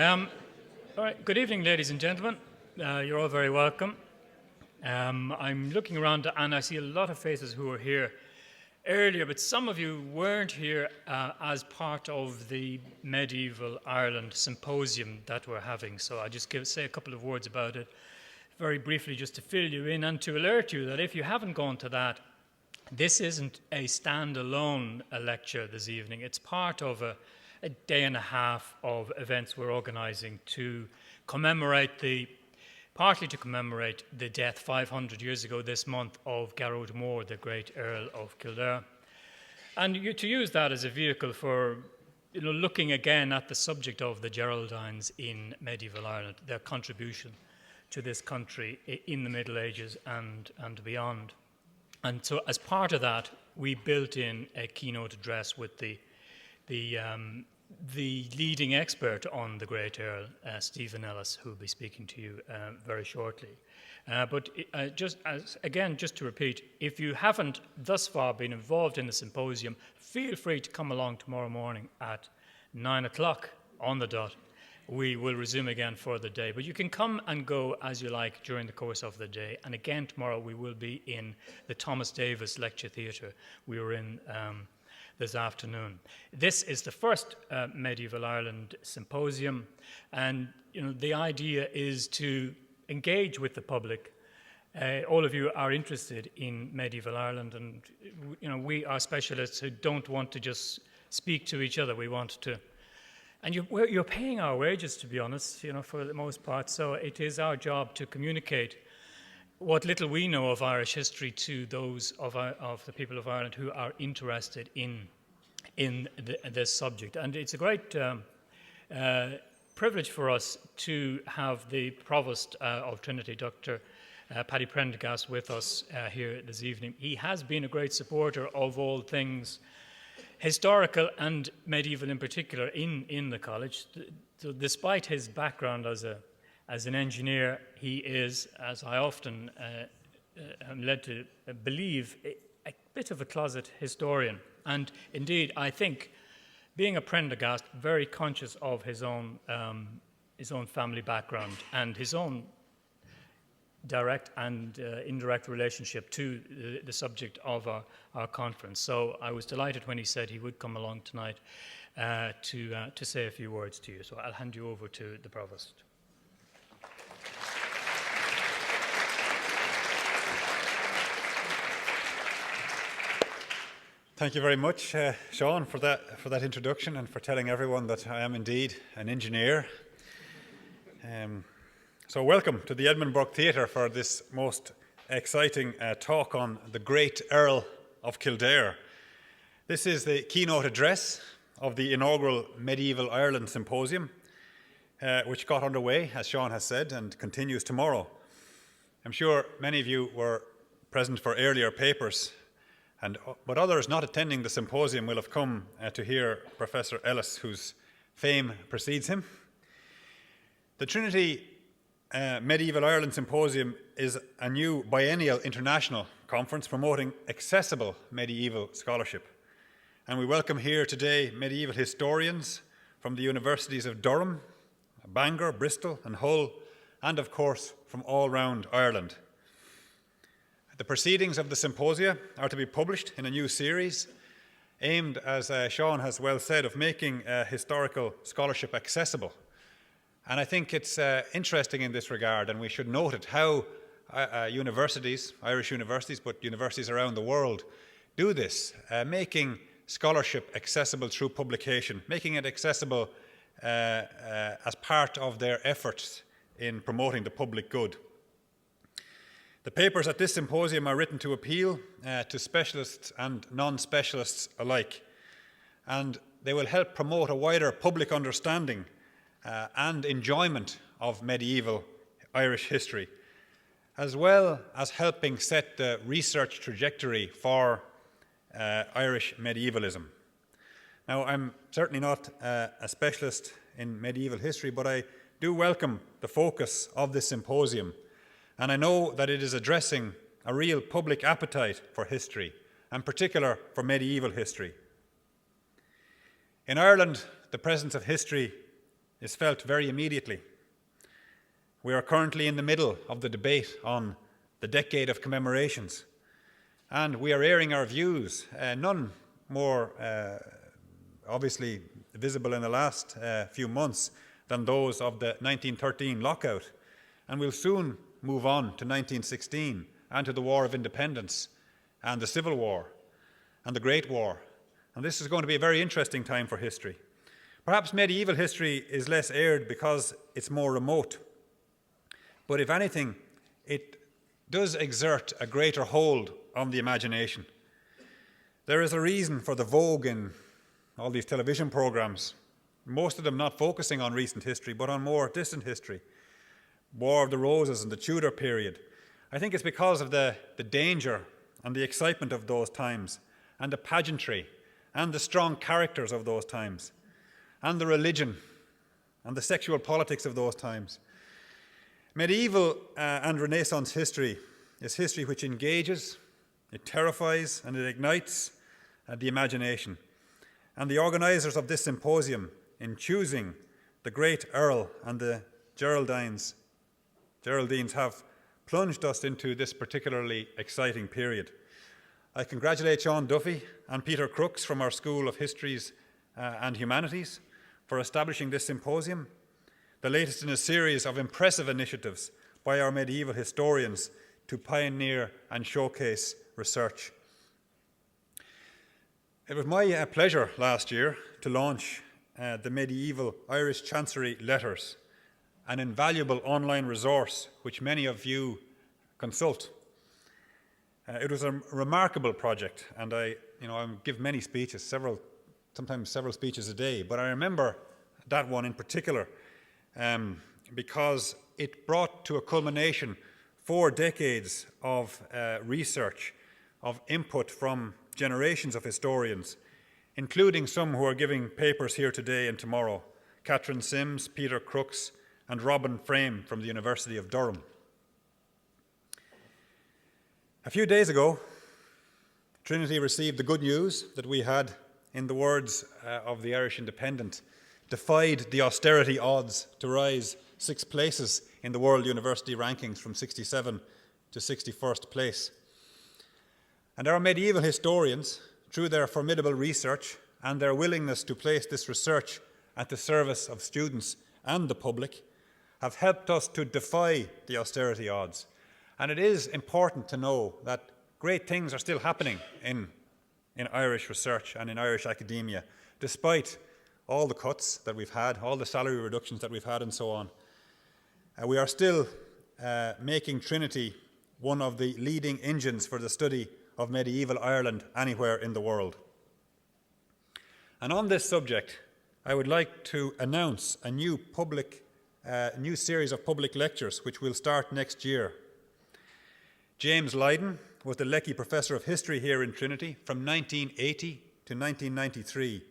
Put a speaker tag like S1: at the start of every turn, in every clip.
S1: All right. Good evening, ladies and gentlemen. You're all very welcome. I'm looking around and I see a lot of faces who were here earlier, but some of you weren't here as part of the Medieval Ireland Symposium that we're having. So I'll just say a couple of words about it very briefly, just to fill you in and to alert you that if you haven't gone to that, this isn't a standalone lecture this evening. It's part of a day and a half of events we're organising to partly to commemorate the death 500 years ago this month of Garrod Mór, the Great Earl of Kildare. And to use that as a vehicle for looking again at the subject of the Geraldines in medieval Ireland, their contribution to this country in the Middle Ages and beyond. And so as part of that, we built in a keynote address with the leading expert on the Great Earl, Steven Ellis, who will be speaking to you very shortly. But just to repeat, if you haven't thus far been involved in the symposium, feel free to come along tomorrow morning at 9 o'clock on the dot. We will resume again for the day. But you can come and go as you like during the course of the day. And again tomorrow we will be in the Thomas Davis Lecture Theatre. We were in this afternoon. This is the first Medieval Ireland Symposium, and the idea is to engage with the public. All of you are interested in medieval Ireland, and we are specialists who don't want to just speak to each other. We want to, and you're paying our wages, to be honest, for the most part. So it is our job to communicate what little we know of Irish history to those of the people of Ireland who are interested in this subject. And it's a great privilege for us to have the Provost of Trinity, Dr. Patrick Prendergast, with us here this evening. He has been a great supporter of all things historical and medieval in particular in the college. So despite his background as an engineer, he is, as I often am led to believe, a bit of a closet historian. And indeed, I think, being a Prendergast, very conscious of his own family background and his own direct and indirect relationship to the subject of our conference. So I was delighted when he said he would come along tonight to say a few words to you. So I'll hand you over to the Provost.
S2: Thank you very much, Seán, for that introduction and for telling everyone that I am indeed an engineer. So welcome to the Edmund Burke Theatre for this most exciting talk on the Great Earl of Kildare. This is the keynote address of the inaugural Medieval Ireland Symposium, which got underway, as Seán has said, and continues tomorrow. I'm sure many of you were present for earlier papers, but others not attending the symposium will have come to hear Professor Ellis, whose fame precedes him. The Trinity Medieval Ireland Symposium is a new biennial international conference promoting accessible medieval scholarship. And we welcome here today medieval historians from the universities of Durham, Bangor, Bristol and Hull, and of course from all round Ireland. The proceedings of the symposia are to be published in a new series aimed, as Seán has well said, of making historical scholarship accessible. And I think it's interesting in this regard, and we should note it, how universities, Irish universities, but universities around the world, do this, making scholarship accessible through publication, making it accessible as part of their efforts in promoting the public good. The papers at this symposium are written to appeal to specialists and non-specialists alike, and they will help promote a wider public understanding and enjoyment of medieval Irish history, as well as helping set the research trajectory for Irish medievalism. Now, I'm certainly not a specialist in medieval history, but I do welcome the focus of this symposium, and I know that it is addressing a real public appetite for history, and particular for medieval history. In Ireland, the presence of history is felt very immediately. We are currently in the middle of the debate on the decade of commemorations, and we are airing our views, none more obviously visible in the last few months than those of the 1913 lockout, and we'll soon move on to 1916 and to the War of Independence and the Civil War and the Great War. And this is going to be a very interesting time for history. Perhaps medieval history is less aired because it's more remote. But if anything, it does exert a greater hold on the imagination. There is a reason for the vogue in all these television programs, most of them not focusing on recent history, but on more distant history. War of the Roses and the Tudor period. I think it's because of the danger and the excitement of those times, and the pageantry, and the strong characters of those times, and the religion, and the sexual politics of those times. Medieval and Renaissance history is history which engages, it terrifies, and it ignites the imagination. And the organisers of this symposium, in choosing the Great Earl and the Geraldines have plunged us into this particularly exciting period. I congratulate Seán Duffy and Peter Crooks from our School of Histories and Humanities for establishing this symposium, the latest in a series of impressive initiatives by our medieval historians to pioneer and showcase research. It was my pleasure last year to launch the Medieval Irish Chancery Letters, an invaluable online resource which many of you consult. It was a remarkable project, and I give many speeches, sometimes several speeches a day, but I remember that one in particular because it brought to a culmination 4 decades of research, of input from generations of historians, including some who are giving papers here today and tomorrow, Catherine Sims, Peter Crooks, and Robin Frame from the University of Durham. A few days ago, Trinity received the good news that we had, in the words of the Irish Independent, defied the austerity odds to rise 6 places in the World University Rankings from 67 to 61st place. And our medieval historians, through their formidable research and their willingness to place this research at the service of students and the public, have helped us to defy the austerity odds. And it is important to know that great things are still happening in Irish research and in Irish academia, despite all the cuts that we've had, all the salary reductions that we've had and so on. We are still making Trinity one of the leading engines for the study of medieval Ireland anywhere in the world. And on this subject, I would like to announce a new series of public lectures which will start next year. James Lydon was the Lecky Professor of History here in Trinity from 1980 to 1993.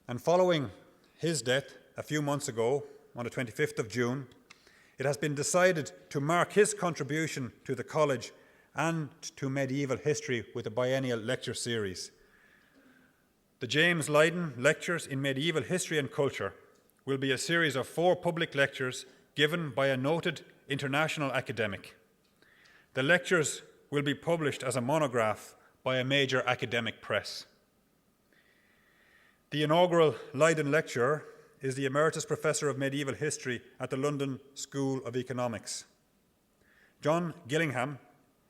S2: And following his death a few months ago, on the 25th of June, it has been decided to mark his contribution to the college and to medieval history with a biennial lecture series. The James Lydon Lectures in Medieval History and Culture will be a series of 4 public lectures given by a noted international academic. The lectures will be published as a monograph by a major academic press. The inaugural Lydon Lecturer is the Emeritus Professor of Medieval History at the London School of Economics. John Gillingham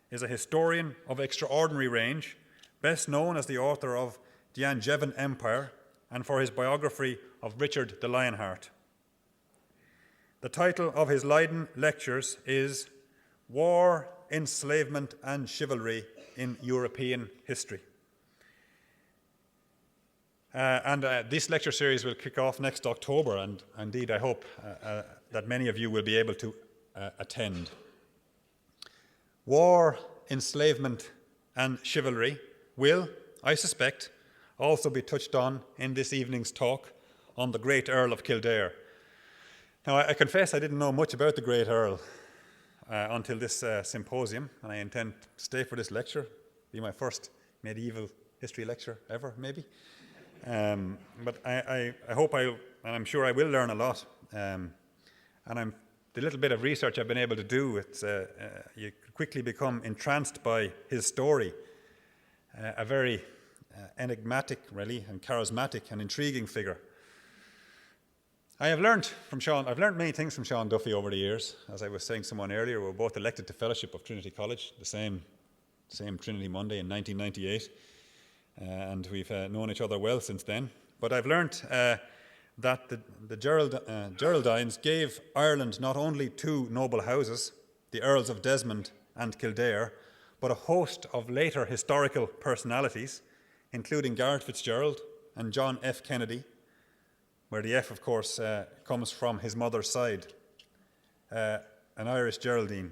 S2: is a historian of extraordinary range, best known as the author of The Angevin Empire and for his biography of Richard the Lionheart. The title of his Lydon Lectures is War, Enslavement and Chivalry in European History. This lecture series will kick off next October, and indeed I hope that many of you will be able to attend. War, enslavement and chivalry will, I suspect, also be touched on in this evening's talk on the Great Earl of Kildare. Now, I confess I didn't know much about the Great Earl until this symposium, and I intend to stay for this lecture, be my first medieval history lecture ever, maybe. But I hope and I'm sure I will learn a lot. And the little bit of research I've been able to do, you quickly become entranced by his story. A very enigmatic, really, and charismatic and intriguing figure. I've learned many things from Seán Duffy over the years. As I was saying to someone earlier, we were both elected to fellowship of Trinity College, the same Trinity Monday in 1998. And we've known each other well since then. But I've learned that the Geraldines gave Ireland not only two noble houses, the Earls of Desmond and Kildare, but a host of later historical personalities, including Garret FitzGerald and John F. Kennedy, where the F, of course, comes from his mother's side, an Irish Geraldine.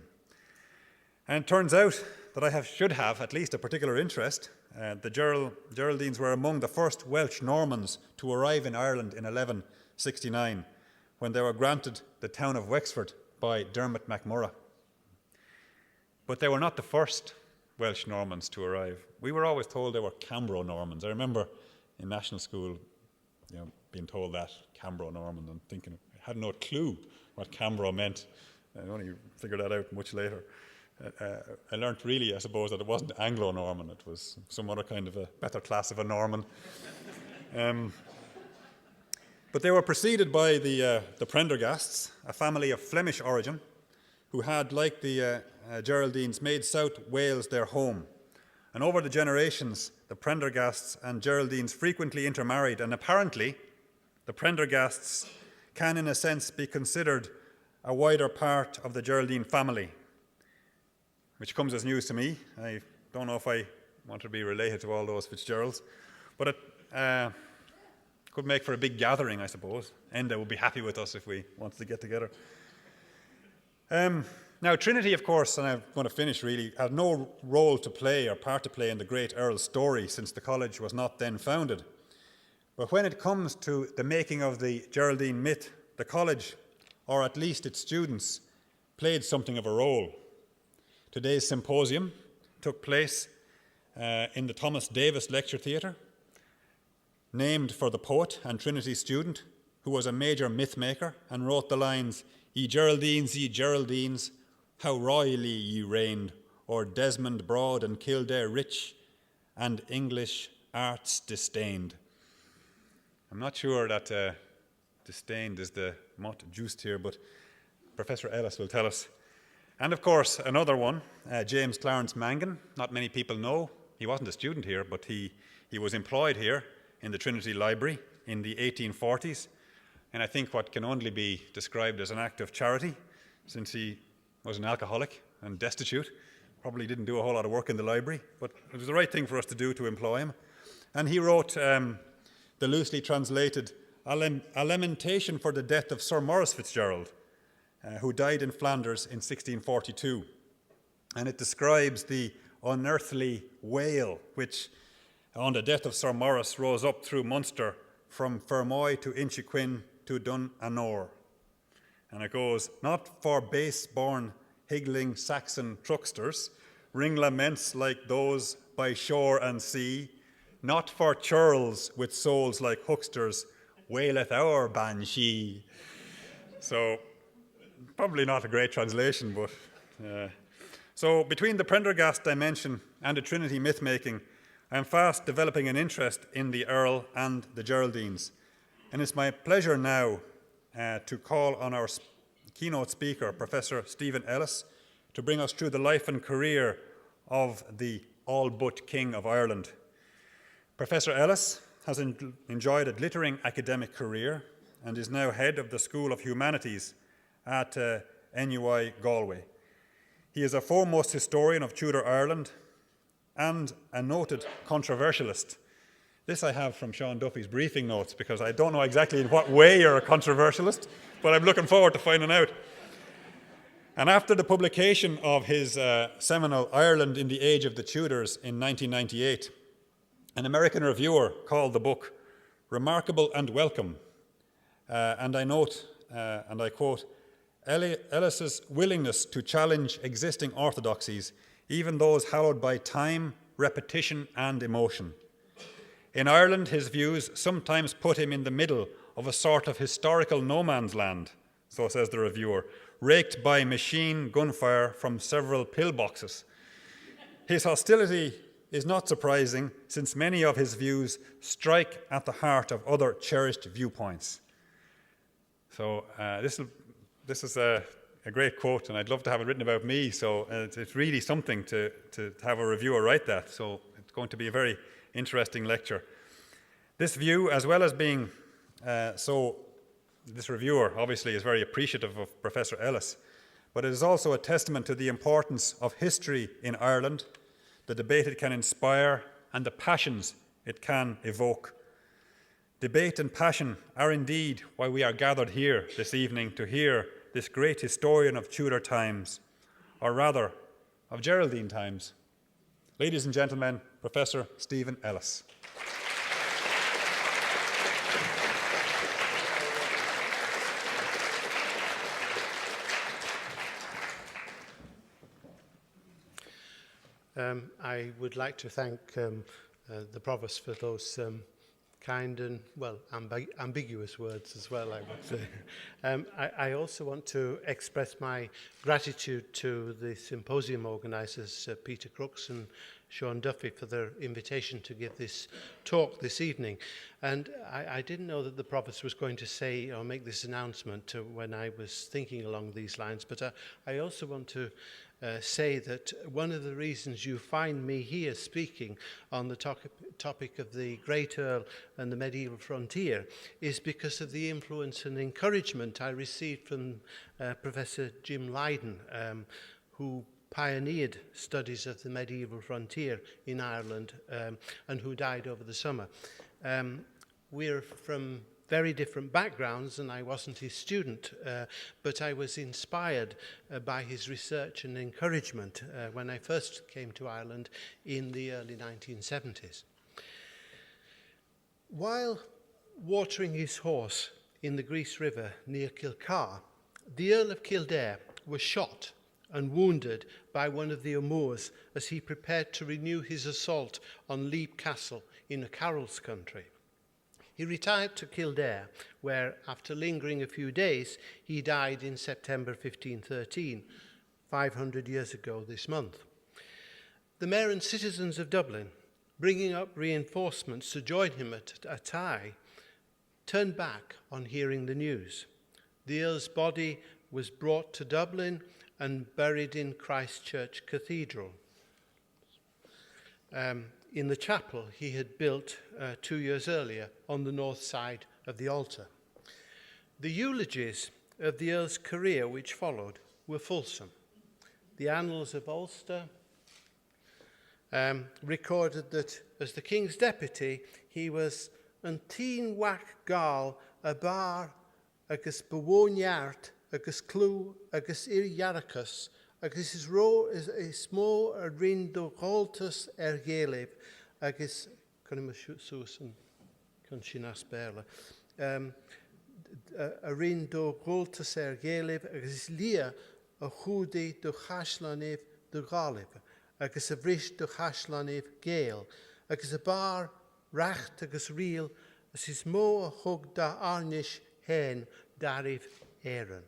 S2: And it turns out that I should have at least a particular interest. The Geraldines were among the first Welsh Normans to arrive in Ireland in 1169, when they were granted the town of Wexford by Dermot MacMurrough. But they were not the first Welsh Normans to arrive. We were always told they were Cambro Normans. I remember in national school, being told that, Cambro Norman, and thinking, I had no clue what Cambro meant. I only figured that out much later. I learnt really, I suppose, that it wasn't Anglo-Norman. It was some other kind of a better class of a Norman. But they were preceded by the Prendergasts, a family of Flemish origin, who had, like the Geraldines, made South Wales their home. And over the generations, the Prendergasts and Geraldines frequently intermarried, and apparently the Prendergasts can, in a sense, be considered a wider part of the Geraldine family, which comes as news to me. I don't know if I want to be related to all those Fitzgeralds, but it could make for a big gathering, I suppose. Enda would be happy with us if we wanted to get together. Now, Trinity, of course, and I'm going to finish really, had no role to play or part to play in the Great Earl's story, since the college was not then founded. But when it comes to the making of the Geraldine myth, the college, or at least its students, played something of a role. Today's symposium took place in the Thomas Davis Lecture Theatre, named for the poet and Trinity student, who was a major myth maker and wrote the lines, ye Geraldines, how royally ye reigned, o'er Desmond broad and Kildare rich, and English arts disdained. I'm not sure that disdained is the mot juste here, but Professor Ellis will tell us. And of course, another one, James Clarence Mangan. Not many people know. He wasn't a student here, but he was employed here in the Trinity Library in the 1840s. And I think what can only be described as an act of charity, since he was an alcoholic and destitute, probably didn't do a whole lot of work in the library, but it was the right thing for us to do to employ him. And he wrote the loosely translated A Lamentation for the Death of Sir Maurice Fitzgerald, who died in Flanders in 1642. And it describes the unearthly wail which, on the death of Sir Maurice, rose up through Munster from Fermoy to Inchiquin to Dun-Anor. And it goes, not for base-born, higgling Saxon trucksters, ring laments like those by shore and sea, not for churls with souls like hucksters, waileth our banshee. So, probably not a great translation, but... So, between the Prendergast dimension and the Trinity myth-making, I am fast developing an interest in the Earl and the Geraldines. And it's my pleasure now to call on our keynote speaker, Professor Steven Ellis, to bring us through the life and career of the all-but King of Ireland. Professor Ellis has enjoyed a glittering academic career and is now head of the School of Humanities at NUI Galway. He is a foremost historian of Tudor Ireland and a noted controversialist. This I have from Seán Duffy's briefing notes, because I don't know exactly in what way you're a controversialist, but I'm looking forward to finding out. And after the publication of his seminal Ireland in the Age of the Tudors in 1998, an American reviewer called the book remarkable and welcome. And I note, and I quote, Ellis's willingness to challenge existing orthodoxies, even those hallowed by time, repetition, and emotion. In Ireland, his views sometimes put him in the middle of a sort of historical no man's land, so says the reviewer, raked by machine gunfire from several pillboxes. His hostility is not surprising, since many of his views strike at the heart of other cherished viewpoints. So this is a great quote, and I'd love to have it written about me, so it's really something to have a reviewer write that, so it's going to be a very interesting lecture. This view, as well as being this reviewer obviously is very appreciative of Professor Ellis, but it is also a testament to the importance of history in Ireland, the debate it can inspire, and the passions it can evoke. Debate and passion are indeed why we are gathered here this evening to hear this great historian of Tudor times, or rather, of Geraldine times. Ladies and gentlemen, Professor Steven Ellis.
S3: I would like to thank the Provost for those kind and, well, ambiguous words as well, I would say. I also want to express my gratitude to the symposium organisers, Peter Crooks and Seán Duffy, for their invitation to give this talk this evening. And I didn't know that the Provost was going to say or make this announcement when I was thinking along these lines, but I also want to say that one of the reasons you find me here speaking on the topic of the Great Earl and the medieval frontier is because of the influence and encouragement I received from Professor Jim Lydon, who pioneered studies of the medieval frontier in Ireland and who died over the summer. We're from very different backgrounds, and I wasn't his student, but I was inspired by his research and encouragement when I first came to Ireland in the early 1970s. While watering his horse in the Grease River near Kilcar, the Earl of Kildare was shot and wounded by one of the O'Moores as he prepared to renew his assault on Leap Castle in a Carroll's country. He retired to Kildare, where, after lingering a few days, he died in September 1513, 500 years ago this month. The mayor and citizens of Dublin, bringing up reinforcements to join him at Athy, turned back on hearing the news. The Earl's body was brought to Dublin and buried in Christ Church Cathedral, in the chapel he had built 2 years earlier on the north side of the altar. The eulogies of the Earl's career which followed were fulsome. The Annals of Ulster recorded that as the King's deputy, he was an tín wach gal a bar agus bawoniart agus clú agus iarachas agus is mó a rin do galtas géileh agus chunim susan chun sin asperla a rin do galtas géileh agus is lia a chúdaí do chaislaneh do gáileh agus a bhris do chaislaneh géal agus a bar racht agus rial as is mó a thug da arnis hen daribh éireann.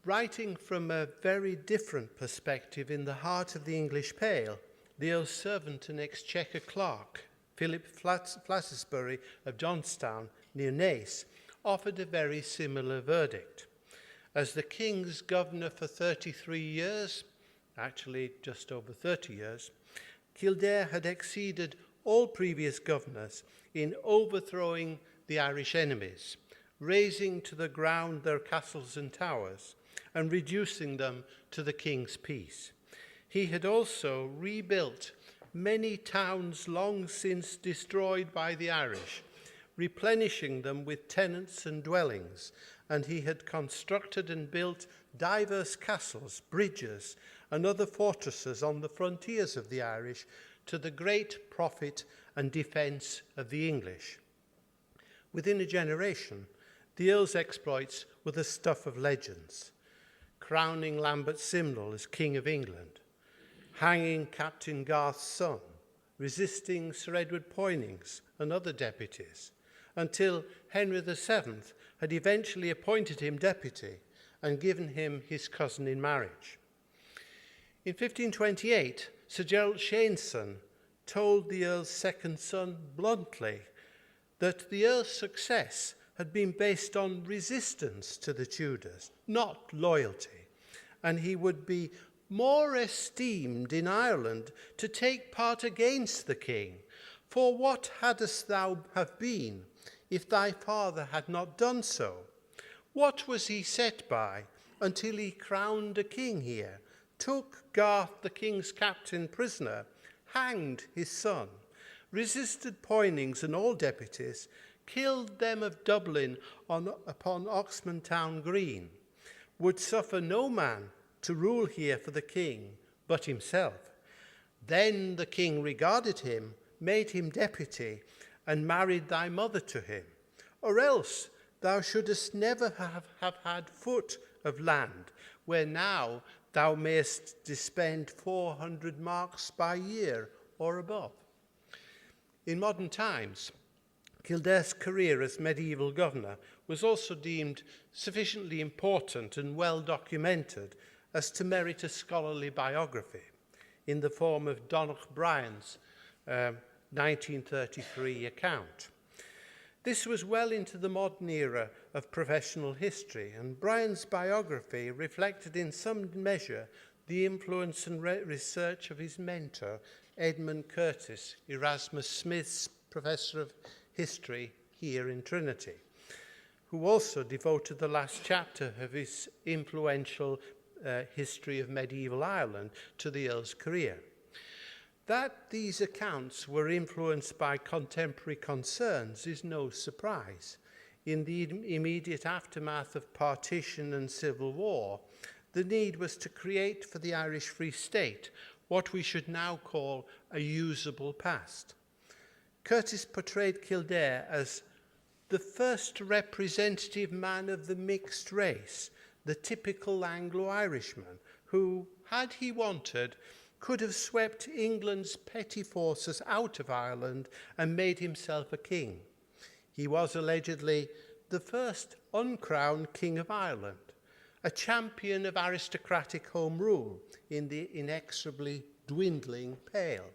S3: Writing from a very different perspective in the heart of the English Pale, the Earl's servant and exchequer clerk, Philip Flatisbury of Johnstown near Naas, offered a very similar verdict. As the King's governor for 33 years, actually just over 30 years, Kildare had exceeded all previous governors in overthrowing the Irish enemies, razing to the ground their castles and towers, and reducing them to the King's peace. He had also rebuilt many towns long since destroyed by the Irish, replenishing them with tenants and dwellings, and he had constructed and built diverse castles, bridges, and other fortresses on the frontiers of the Irish to the great profit and defence of the English. Within a generation, the Earl's exploits were the stuff of legends, crowning Lambert Simnel as King of England, hanging Captain Garth's son, resisting Sir Edward Poynings and other deputies, until Henry VII had eventually appointed him deputy and given him his cousin in marriage. In 1528, Sir Gerald Shaneson told the Earl's second son bluntly that the Earl's success had been based on resistance to the Tudors, not loyalty, and he would be more esteemed in Ireland to take part against the king. For what hadst thou have been if thy father had not done so? What was he set by until he crowned a king here, took Garth the king's captain prisoner, hanged his son, resisted Poynings and all deputies, killed them of Dublin upon Oxman Town Green, would suffer no man to rule here for the king but himself. Then the king regarded him, made him deputy, and married thy mother to him. Or else thou shouldest never have had foot of land, where now thou mayest dispend 400 marks by year or above. In modern times, Kildare's career as medieval governor was also deemed sufficiently important and well documented as to merit a scholarly biography in the form of Donogh Bryan's 1933 account. This was well into the modern era of professional history, and Bryan's biography reflected in some measure the influence and research of his mentor, Edmund Curtis, Erasmus Smith's Professor of History here in Trinity, who also devoted the last chapter of his influential History of Medieval Ireland to the Earl's career. That these accounts were influenced by contemporary concerns is no surprise. In the immediate aftermath of partition and civil war, the need was to create for the Irish Free State what we should now call a usable past. Curtis portrayed Kildare as the first representative man of the mixed race, the typical Anglo-Irishman, who, had he wanted, could have swept England's petty forces out of Ireland and made himself a king. He was allegedly the first uncrowned king of Ireland, a champion of aristocratic home rule in the inexorably dwindling Pale.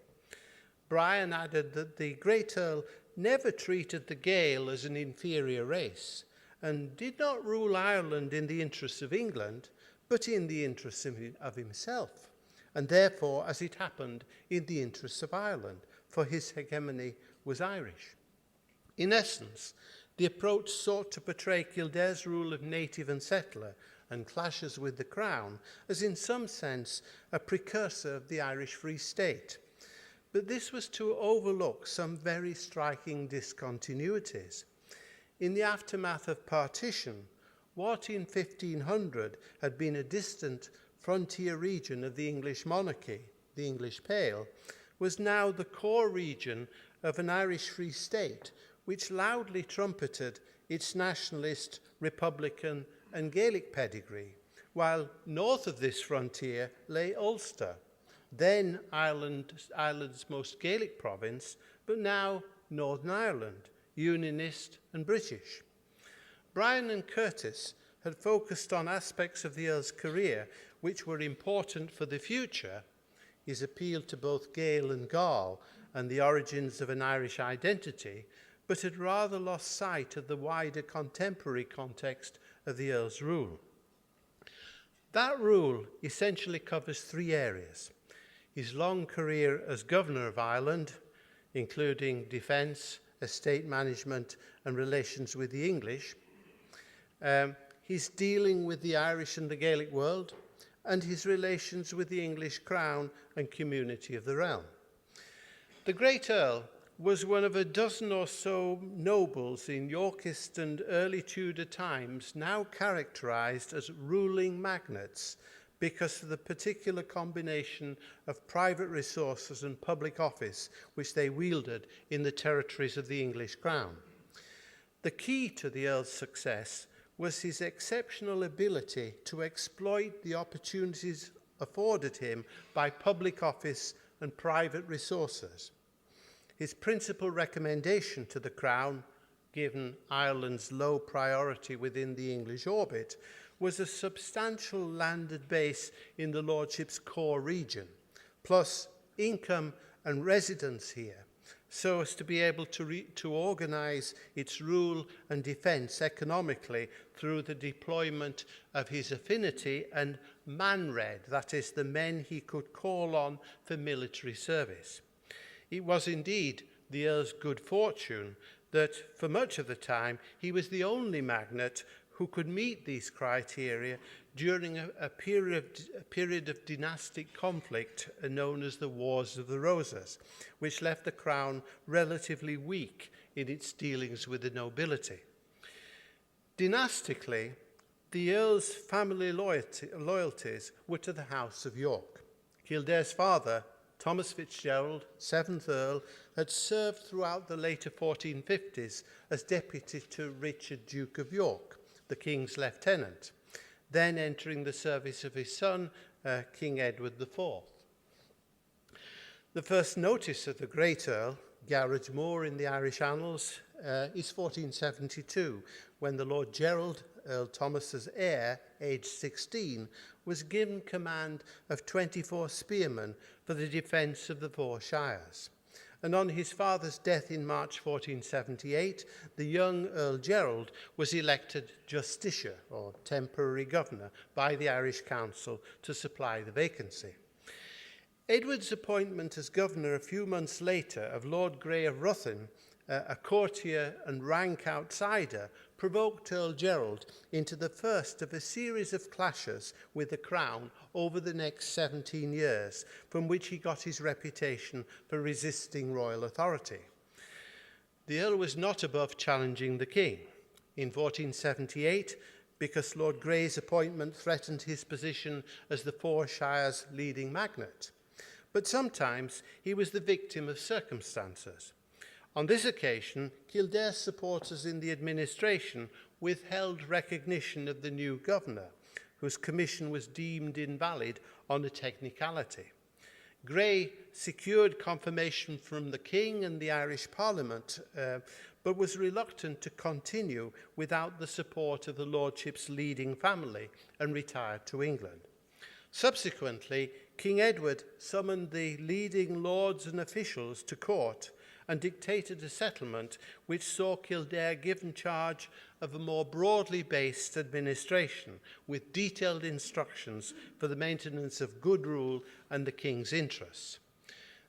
S3: Bryan added that the Great Earl never treated the Gael as an inferior race and did not rule Ireland in the interests of England, but in the interests of himself, and therefore, as it happened, in the interests of Ireland, for his hegemony was Irish. In essence, the approach sought to portray Kildare's rule of native and settler and clashes with the Crown as in some sense a precursor of the Irish Free State. But this was to overlook some very striking discontinuities. In the aftermath of partition, what in 1500 had been a distant frontier region of the English monarchy, the English Pale, was now the core region of an Irish Free State, which loudly trumpeted its nationalist, republican and Gaelic pedigree, while north of this frontier lay Ulster, then Ireland's most Gaelic province, but now Northern Ireland, Unionist and British. Bryan and Curtis had focused on aspects of the Earl's career which were important for the future, his appeal to both Gael and Gaul and the origins of an Irish identity, but had rather lost sight of the wider contemporary context of the Earl's rule. That rule essentially covers three areas: his long career as Governor of Ireland, including defence, estate management and relations with the English, his dealing with the Irish and the Gaelic world, and his relations with the English Crown and community of the realm. The Great Earl was one of a dozen or so nobles in Yorkist and early Tudor times now characterised as ruling magnates because of the particular combination of private resources and public office which they wielded in the territories of the English Crown. The key to the Earl's success was his exceptional ability to exploit the opportunities afforded him by public office and private resources. His principal recommendation to the Crown, given Ireland's low priority within the English orbit, was a substantial landed base in the Lordship's core region, plus income and residence here, so as to be able to organise its rule and defence economically through the deployment of his affinity and manred, that is, the men he could call on for military service. It was indeed the Earl's good fortune that for much of the time he was the only magnate who could meet these criteria during a period of dynastic conflict known as the Wars of the Roses, which left the Crown relatively weak in its dealings with the nobility. Dynastically, the Earl's family loyalties were to the House of York. Kildare's father, Thomas Fitzgerald, 7th Earl, had served throughout the later 1450s as deputy to Richard, Duke of York, the King's lieutenant, then entering the service of his son, King Edward IV. The first notice of the Great Earl, Garage Moor in the Irish Annals, is 1472, when the Lord Gerald, Earl Thomas's heir, aged 16, was given command of 24 spearmen for the defence of the 4 shires. And on his father's death in March 1478, the young Earl Gerald was elected justiciar, or temporary governor, by the Irish Council to supply the vacancy. Edward's appointment as governor a few months later of Lord Grey of Ruthin, a courtier and rank outsider, provoked Earl Gerald into the first of a series of clashes with the Crown over the next 17 years, from which he got his reputation for resisting royal authority. The Earl was not above challenging the King. In 1478, because Lord Grey's appointment threatened his position as the 4 shires' leading magnate. But sometimes he was the victim of circumstances. On this occasion, Kildare's supporters in the administration withheld recognition of the new governor, whose commission was deemed invalid on a technicality. Grey secured confirmation from the King and the Irish Parliament, but was reluctant to continue without the support of the Lordship's leading family and retired to England. Subsequently, King Edward summoned the leading lords and officials to court and dictated a settlement which saw Kildare given charge of a more broadly based administration with detailed instructions for the maintenance of good rule and the King's interests.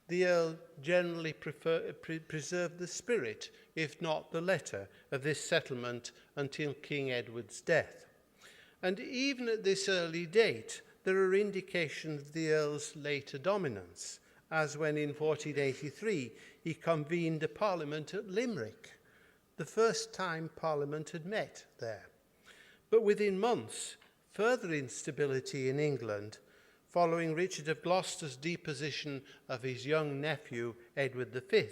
S3: The Earl generally preserved the spirit, if not the letter, of this settlement until King Edward's death. And even at this early date, there are indications of the Earl's later dominance, as when in 1483 he convened a parliament at Limerick, the first time Parliament had met there. But within months, further instability in England, following Richard of Gloucester's deposition of his young nephew, Edward V,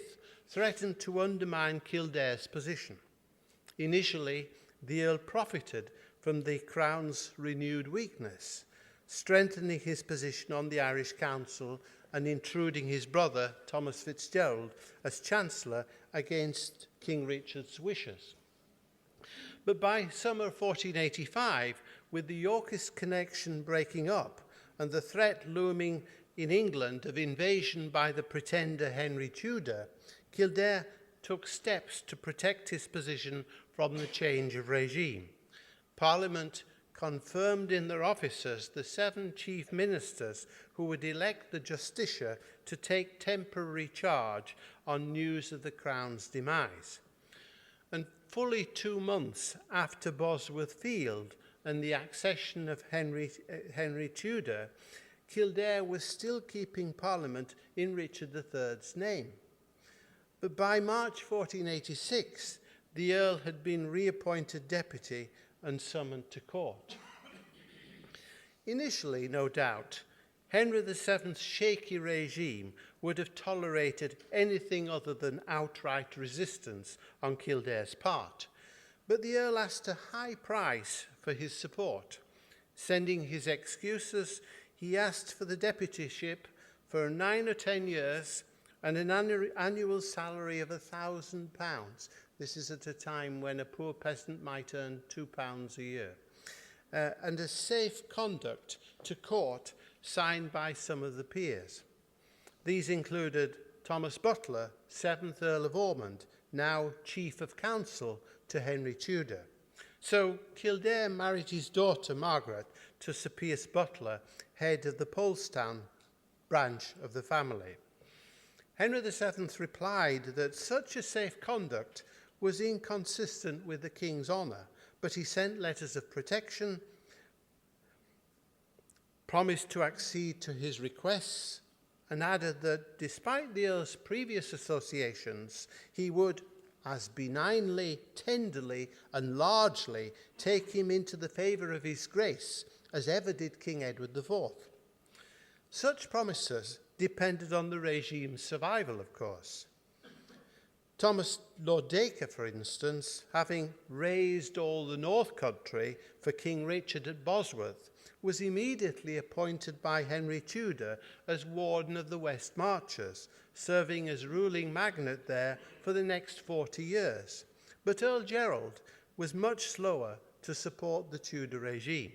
S3: threatened to undermine Kildare's position. Initially, the Earl profited from the Crown's renewed weakness, strengthening his position on the Irish Council and intruding his brother, Thomas Fitzgerald, as Chancellor against King Richard's wishes. But by summer 1485, with the Yorkist connection breaking up and the threat looming in England of invasion by the pretender Henry Tudor, Kildare took steps to protect his position from the change of regime. Parliament confirmed in their offices the 7 chief ministers who would elect the justiciar to take temporary charge on news of the Crown's demise. And fully 2 months after Bosworth Field and the accession of Henry Tudor, Kildare was still keeping Parliament in Richard III's name. But by March 1486, the Earl had been reappointed deputy and summoned to court. Initially, no doubt, Henry VII's shaky regime would have tolerated anything other than outright resistance on Kildare's part, but the Earl asked a high price for his support. Sending his excuses, he asked for the deputyship for 9 or 10 years and an annual salary of £1,000. This is at a time when a poor peasant might earn £2 a year. And a safe conduct to court signed by some of the peers. These included Thomas Butler, 7th Earl of Ormond, now Chief of Council to Henry Tudor. So Kildare married his daughter Margaret to Sir Piers Butler, head of the Polestown branch of the family. Henry VII replied that such a safe conduct was inconsistent with the king's honour, but he sent letters of protection, promised to accede to his requests, and added that despite the Earl's previous associations, he would, as benignly, tenderly, and largely, take him into the favour of his grace, as ever did King Edward IV. Such promises depended on the regime's survival, of course. Thomas Lord Dacre, for instance, having raised all the North Country for King Richard at Bosworth, was immediately appointed by Henry Tudor as Warden of the West Marches, serving as ruling magnate there for the next 40 years. But Earl Gerald was much slower to support the Tudor regime.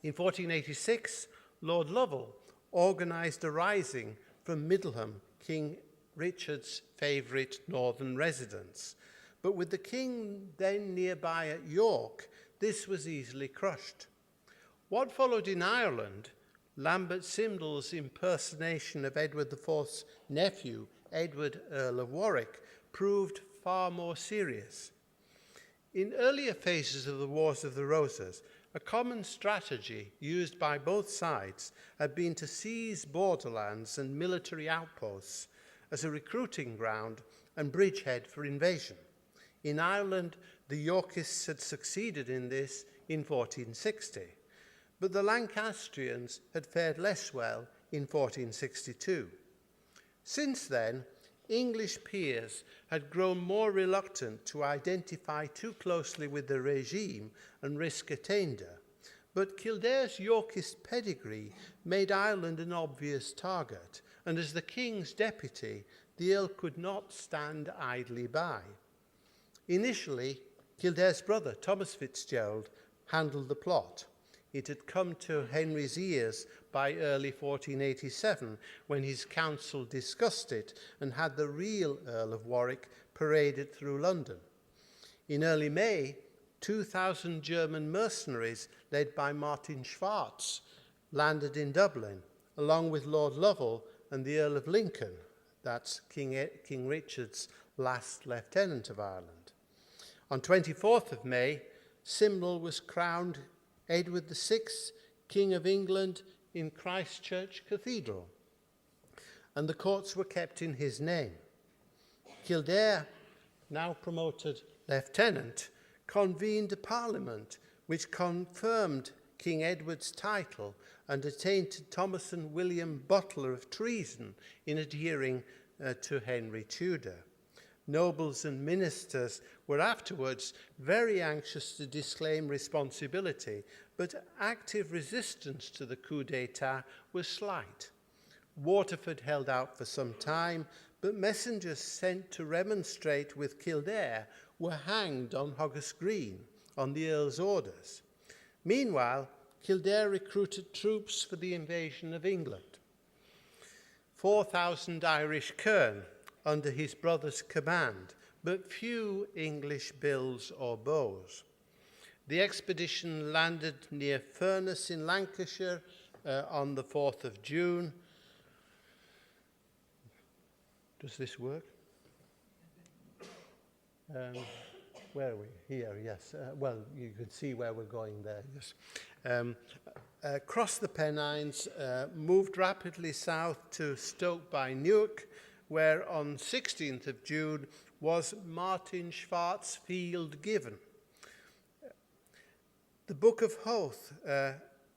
S3: In 1486, Lord Lovell organised a rising from Middleham, King Richard's favourite northern residence. But with the king then nearby at York, this was easily crushed. What followed in Ireland, Lambert Simnel's impersonation of Edward IV's nephew, Edward, Earl of Warwick, proved far more serious. In earlier phases of the Wars of the Roses, a common strategy used by both sides had been to seize borderlands and military outposts as a recruiting ground and bridgehead for invasion. In Ireland, the Yorkists had succeeded in this in 1460, but the Lancastrians had fared less well in 1462. Since then, English peers had grown more reluctant to identify too closely with the regime and risk attainder, but Kildare's Yorkist pedigree made Ireland an obvious target, and as the king's deputy, the Earl could not stand idly by. Initially, Kildare's brother, Thomas Fitzgerald, handled the plot. It had come to Henry's ears by early 1487, when his council discussed it and had the real Earl of Warwick paraded through London. In early May, 2,000 German mercenaries led by Martin Schwarz landed in Dublin, along with Lord Lovell and the Earl of Lincoln, that's King Richard's last lieutenant of Ireland. On 24th of May, Simnel was crowned Edward VI, King of England, in Christchurch Cathedral, and the courts were kept in his name. Kildare, now promoted lieutenant, convened a parliament which confirmed King Edward's title and attainted Thomas and William Butler of treason in adhering to Henry Tudor. Nobles and ministers were afterwards very anxious to disclaim responsibility, but active resistance to the coup d'etat was slight. Waterford held out for some time, but messengers sent to remonstrate with Kildare were hanged on Hoggus Green on the Earl's orders. Meanwhile, Kildare recruited troops for the invasion of England. 4,000 Irish kerne under his brother's command, but few English bills or bows. The expedition landed near Furness in Lancashire on the 4th of June. Does this work? Where are we? Here, yes. Well, you can see where we're going there, yes. Crossed the Pennines, moved rapidly south to Stoke by Newark, where on 16th of June was Martin Schwarz field given. The Book of Hoth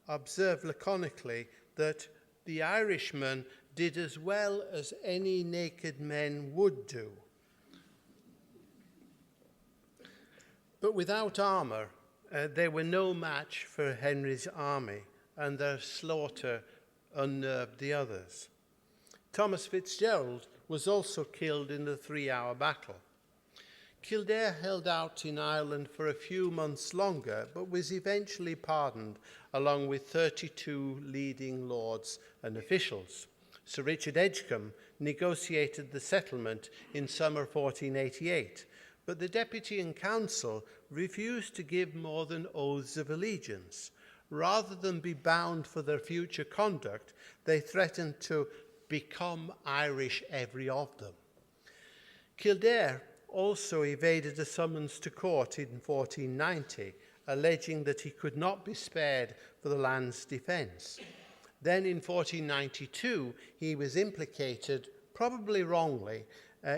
S3: observed laconically that the Irishmen did as well as any naked men would do. But without armour, they were no match for Henry's army, and their slaughter unnerved the others. Thomas Fitzgerald was also killed in the 3-hour battle. Kildare held out in Ireland for a few months longer, but was eventually pardoned, along with 32 leading lords and officials. Sir Richard Edgecombe negotiated the settlement in summer 1488, but the Deputy and Council refused to give more than oaths of allegiance. Rather than be bound for their future conduct, they threatened to become Irish, every of them. Kildare also evaded a summons to court in 1490, alleging that he could not be spared for the land's defence. Then in 1492, he was implicated, probably wrongly,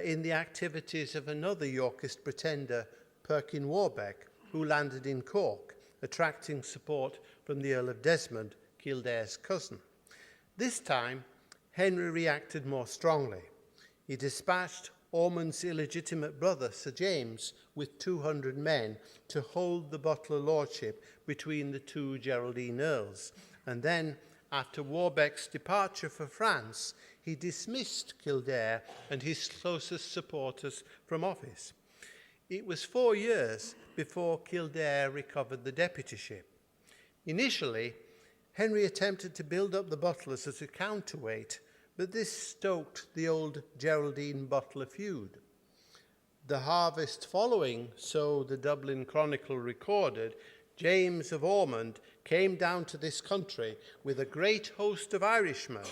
S3: in the activities of another Yorkist pretender, Perkin Warbeck, who landed in Cork, attracting support from the Earl of Desmond, Kildare's cousin. This time, Henry reacted more strongly. He dispatched Ormond's illegitimate brother, Sir James, with 200 men to hold the Butler lordship between the two Geraldine earls. And then, after Warbeck's departure for France, he dismissed Kildare and his closest supporters from office. It was 4 years before Kildare recovered the deputyship. Initially, Henry attempted to build up the Butlers as a counterweight, but this stoked the old Geraldine-Butler feud. The harvest following, so the Dublin Chronicle recorded, James of Ormond came down to this country with a great host of Irishmen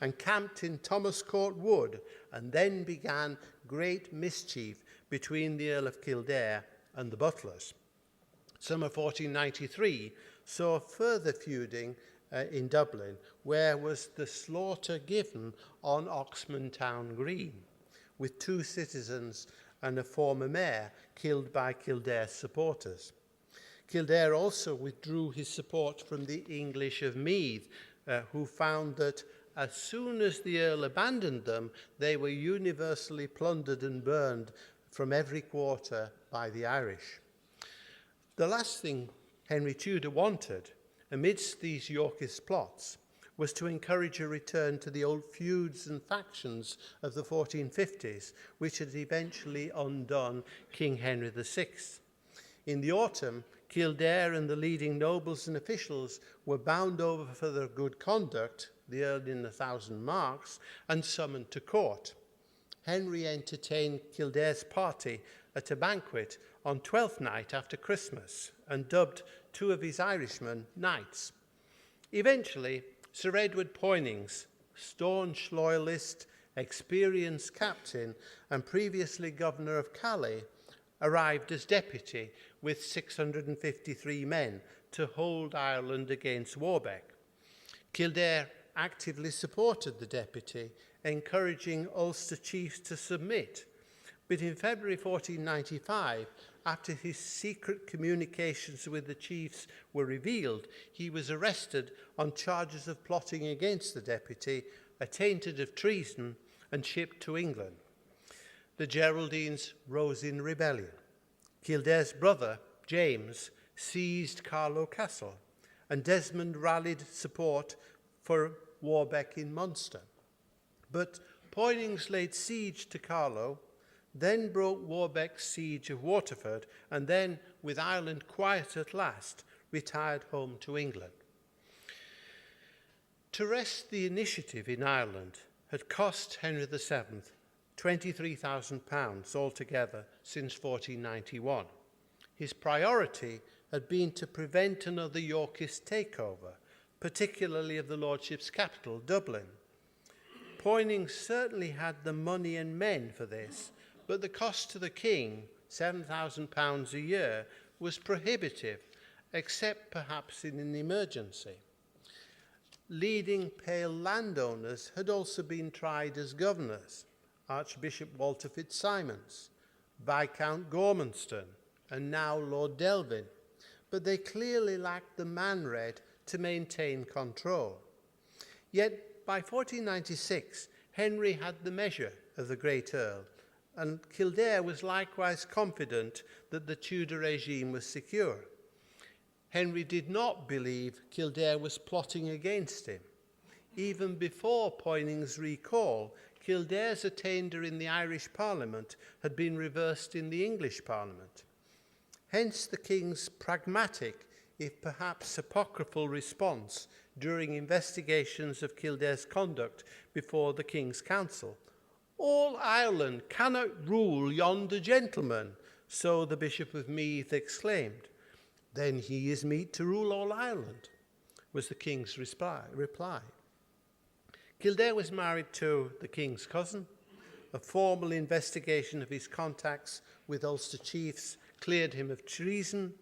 S3: and camped in Thomas Court Wood, and then began great mischief between the Earl of Kildare and the Butlers. Summer 1493 saw further feuding in Dublin, where was the slaughter given on Oxman Town Green, with 2 citizens and a former mayor killed by Kildare's supporters. Kildare also withdrew his support from the English of Meath, who found that as soon as the Earl abandoned them, they were universally plundered and burned from every quarter by the Irish. The last thing Henry Tudor wanted, amidst these Yorkist plots, was to encourage a return to the old feuds and factions of the 1450s, which had eventually undone King Henry VI. In the autumn, Kildare and the leading nobles and officials were bound over for their good conduct, the Earl in 1,000 marks, and summoned to court. Henry entertained Kildare's party at a banquet on Twelfth Night after Christmas and dubbed 2 of his Irishmen knights. Eventually, Sir Edward Poynings, staunch loyalist, experienced captain, and previously governor of Calais, arrived as deputy with 653 men to hold Ireland against Warbeck. Kildare actively supported the deputy, encouraging Ulster chiefs to submit. But in February 1495, after his secret communications with the chiefs were revealed, he was arrested on charges of plotting against the deputy, attainted of treason, and shipped to England. The Geraldines rose in rebellion. Kildare's brother, James, seized Carlow Castle, and Desmond rallied support for Warbeck in Munster. But Poynings laid siege to Carlow, then broke Warbeck's siege of Waterford, and then, with Ireland quiet at last, retired home to England. To wrest the initiative in Ireland had cost Henry VII £23,000 altogether since 1491. His priority had been to prevent another Yorkist takeover, particularly of the lordship's capital, Dublin. Poynings certainly had the money and men for this, but the cost to the king, £7,000 a year, was prohibitive, except perhaps in an emergency. Leading Pale landowners had also been tried as governors: Archbishop Walter Fitzsimons, Viscount Gormanston, and now Lord Delvin, but they clearly lacked the manred to maintain control. Yet by 1496, Henry had the measure of the Great Earl, and Kildare was likewise confident that the Tudor regime was secure. Henry did not believe Kildare was plotting against him. Even before Poynings' recall, Kildare's attainder in the Irish Parliament had been reversed in the English Parliament. Hence the King's pragmatic, if perhaps apocryphal, response during investigations of Kildare's conduct before the King's Council. "All Ireland cannot rule yonder gentleman," so the Bishop of Meath exclaimed. "Then he is meet to rule all Ireland," was the King's reply. Kildare was married to the King's cousin. A formal investigation of his contacts with Ulster chiefs cleared him of treason,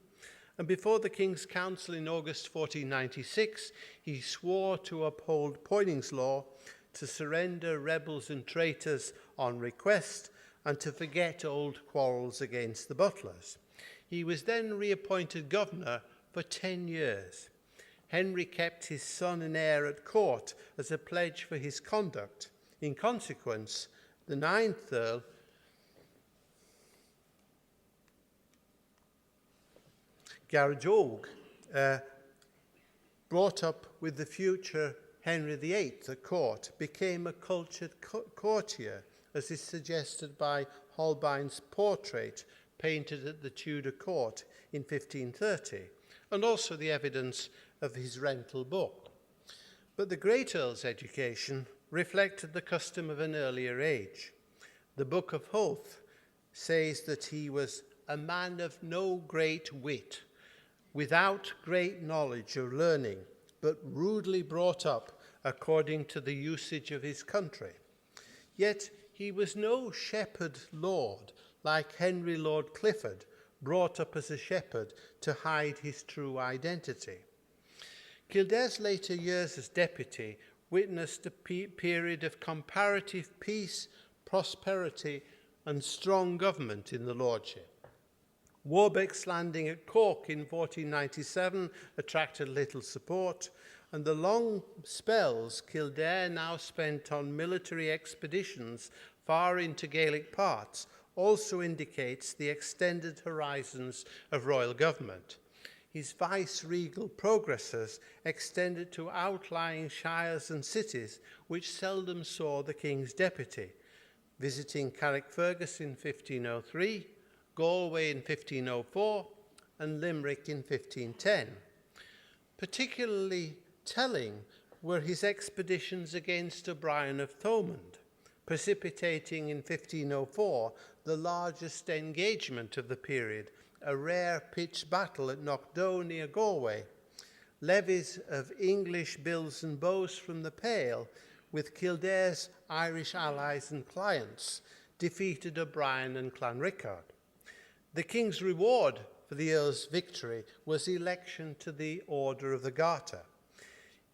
S3: and before the King's Council in August 1496, he swore to uphold Poyning's law, to surrender rebels and traitors on request, and to forget old quarrels against the Butlers. He was then reappointed governor for 10 years. Henry kept his son and heir at court as a pledge for his conduct. In consequence, the 9th Earl, Garjoge, brought up with the future Henry VIII at court, became a cultured courtier, as is suggested by Holbein's portrait painted at the Tudor court in 1530, and also the evidence of his rental book. But the Great Earl's education reflected the custom of an earlier age. The Book of Howth says that he was a man of no great wit, without great knowledge or learning, but rudely brought up according to the usage of his country. Yet he was no shepherd lord like Henry Lord Clifford, brought up as a shepherd to hide his true identity. Kildare's later years as deputy witnessed a period of comparative peace, prosperity, and strong government in the lordship. Warbeck's landing at Cork in 1497 attracted little support, and the long spells Kildare now spent on military expeditions far into Gaelic parts also indicates the extended horizons of royal government. His vice-regal progresses extended to outlying shires and cities which seldom saw the king's deputy, visiting Carrickfergus in 1503, Galway in 1504, and Limerick in 1510. Particularly telling were his expeditions against O'Brien of Thomond, precipitating in 1504 the largest engagement of the period, a rare pitched battle at Knockdoe near Galway. Levies of English bills and bows from the Pale, with Kildare's Irish allies and clients, defeated O'Brien and Clanrickard. The king's reward for the Earl's victory was election to the Order of the Garter.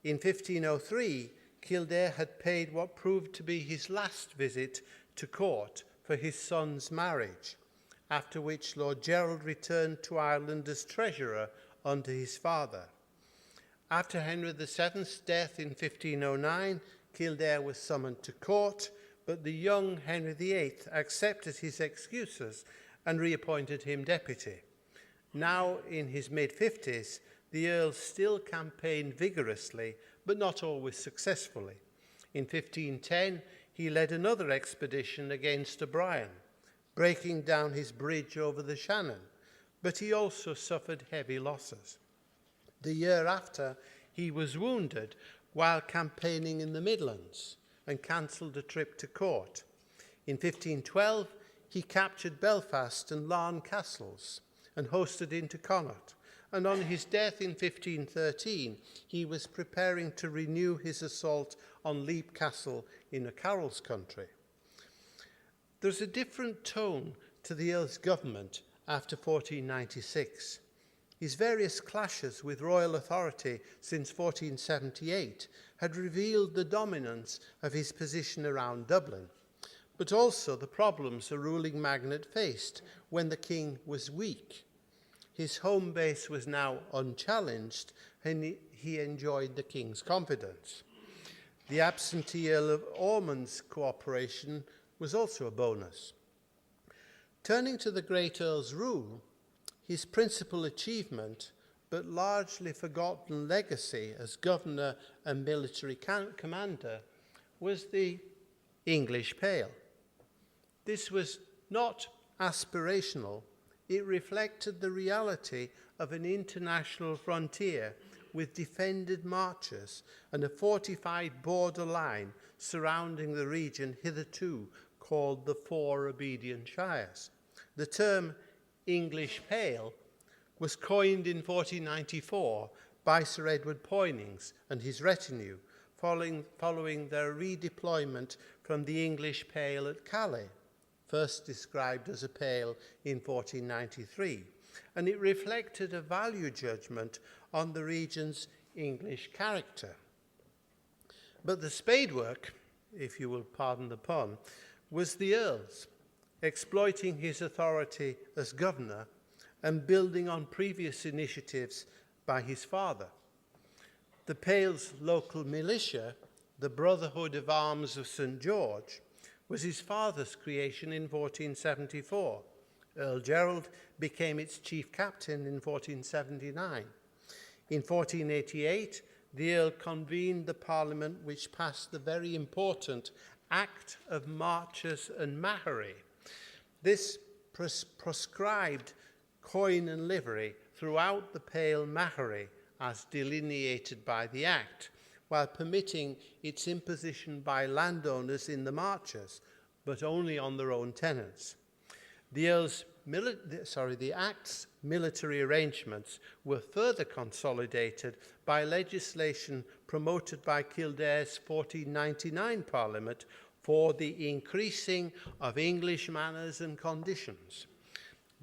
S3: In 1503, Kildare had paid what proved to be his last visit to court for his son's marriage, after which Lord Gerald returned to Ireland as treasurer under his father. After Henry VII's death in 1509, Kildare was summoned to court, but the young Henry VIII accepted his excuses and reappointed him deputy. Now in his mid-50s, the Earl still campaigned vigorously, but not always successfully. In 1510, he led another expedition against O'Brien, breaking down his bridge over the Shannon, but he also suffered heavy losses. The year after, he was wounded while campaigning in the Midlands and cancelled a trip to court. In 1512, he captured Belfast and Larne castles and hosted into Connaught, and on his death in 1513, he was preparing to renew his assault on Leap Castle in O'Carroll's country. There's a different tone to the Earl's government after 1496. His various clashes with royal authority since 1478 had revealed the dominance of his position around Dublin, but also the problems a ruling magnate faced when the king was weak. His home base was now unchallenged, and he enjoyed the king's confidence. The absentee Earl of Ormond's cooperation was also a bonus. Turning to the Great Earl's rule, his principal achievement, but largely forgotten legacy as governor and military commander, was the English Pale. This was not aspirational. It reflected the reality of an international frontier with defended marches and a fortified border line surrounding the region hitherto called the Four Obedient Shires. The term English Pale was coined in 1494 by Sir Edward Poynings and his retinue following their redeployment from the English Pale at Calais, first described as a pale in 1493, and it reflected a value judgment on the region's English character. But the spadework, if you will pardon the pun, was the Earl's, exploiting his authority as governor and building on previous initiatives by his father. The Pale's local militia, the Brotherhood of Arms of St. George, was his father's creation in 1474. Earl Gerald became its chief captain in 1479. In 1488, the Earl convened the Parliament which passed the very important Act of Marches and Mahery. This proscribed coin and livery throughout the Pale Mahery as delineated by the Act, while permitting its imposition by landowners in the marches, but only on their own tenants. The Act's military arrangements were further consolidated by legislation promoted by Kildare's 1499 Parliament for the increasing of English manners and conditions.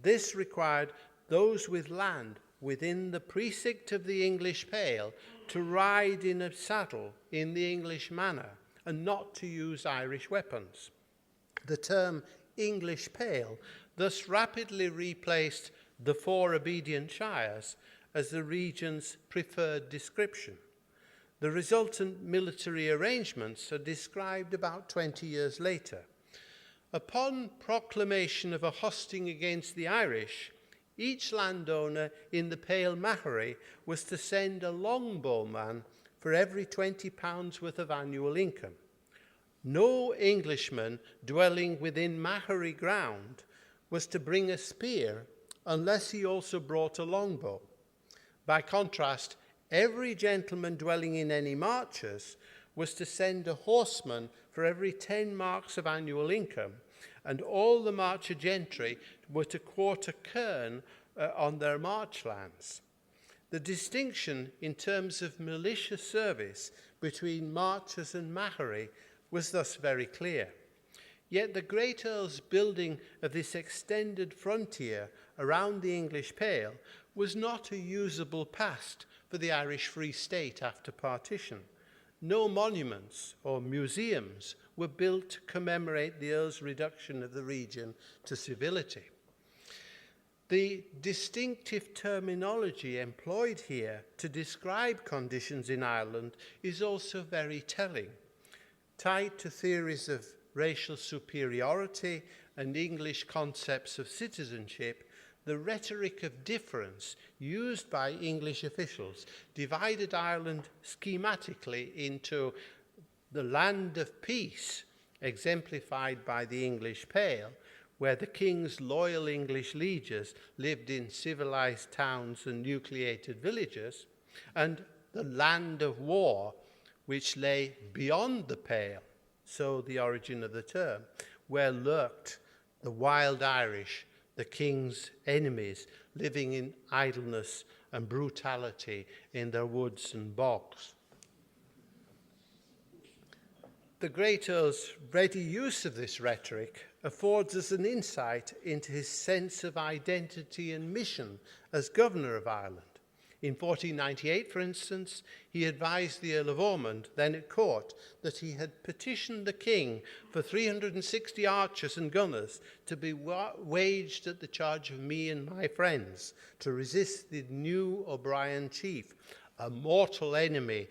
S3: This required those with land within the precinct of the English Pale to ride in a saddle in the English manner and not to use Irish weapons. The term English Pale thus rapidly replaced the Four Obedient Shires as the region's preferred description. The resultant military arrangements are described about 20 years later. Upon proclamation of a hosting against the Irish, each landowner in the Pale Mahery was to send a longbowman for every £20 worth of annual income. No Englishman dwelling within Mahery ground was to bring a spear unless he also brought a longbow. By contrast, every gentleman dwelling in any marches was to send a horseman for every 10 marks of annual income, and all the marcher gentry were to quarter kern on their marchlands. The distinction in terms of militia service between marchers and Mahery was thus very clear. Yet the Great Earl's building of this extended frontier around the English Pale was not a usable past for the Irish Free State after partition. No monuments or museums were built to commemorate the Earl's reduction of the region to civility. The distinctive terminology employed here to describe conditions in Ireland is also very telling. Tied to theories of racial superiority and English concepts of citizenship, the rhetoric of difference used by English officials divided Ireland schematically into the land of peace, exemplified by the English Pale, where the king's loyal English lieges lived in civilized towns and nucleated villages, and the land of war, which lay beyond the Pale, so the origin of the term, where lurked the wild Irish, the king's enemies, living in idleness and brutality in their woods and bogs. The Great Earl's ready use of this rhetoric affords us an insight into his sense of identity and mission as Governor of Ireland. In 1498, for instance, he advised the Earl of Ormond, then at court, that he had petitioned the king for 360 archers and gunners to be waged at the charge of me and my friends to resist the new O'Brien chief, a mortal enemy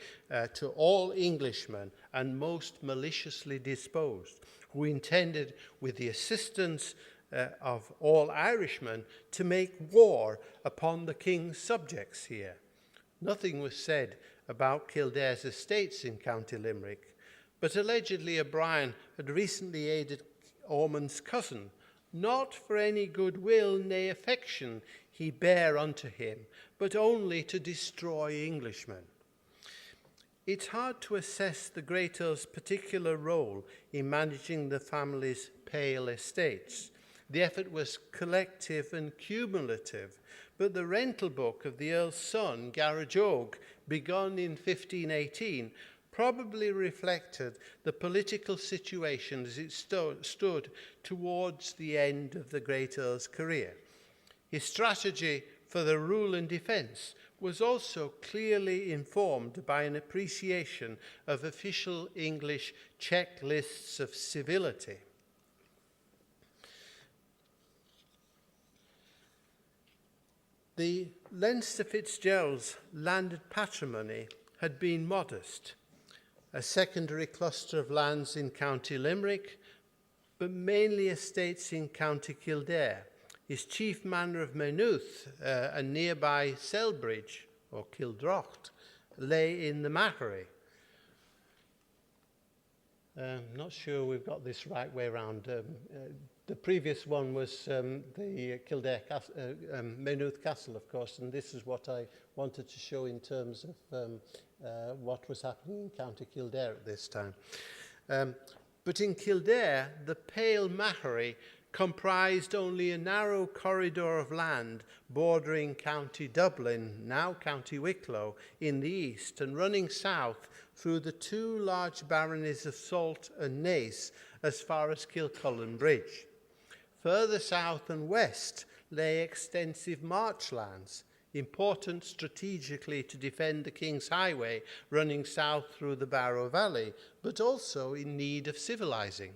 S3: to all Englishmen and most maliciously disposed, who intended, with the assistance of all Irishmen, to make war upon the king's subjects here. Nothing was said about Kildare's estates in County Limerick, but allegedly O'Brien had recently aided Ormond's cousin, not for any goodwill, nay affection he bare unto him, but only to destroy Englishmen. It's hard to assess the Great Earl's particular role in managing the family's pale estates. The effort was collective and cumulative, but the rental book of the Earl's son, Garage Og, begun in 1518, probably reflected the political situation as it stood towards the end of the Great Earl's career. His strategy for the rule and defence was also clearly informed by an appreciation of official English checklists of civility. The Leinster Fitzgerald's landed patrimony had been modest, a secondary cluster of lands in County Limerick, but mainly estates in County Kildare. His chief manor of Maynooth and nearby Selbridge, or Kildrocht, lay in the Machary. Not sure we've got this right way around. The previous one was the Kildare Maynooth Castle, of course, and this is what I wanted to show in terms of what was happening in County Kildare at this time. But in Kildare, the Pale Machary comprised only a narrow corridor of land bordering County Dublin, now County Wicklow, in the east, and running south through the two large baronies of Salt and Naas as far as Kilcullen Bridge. Further south and west lay extensive marchlands, important strategically to defend the King's Highway running south through the Barrow Valley, but also in need of civilizing.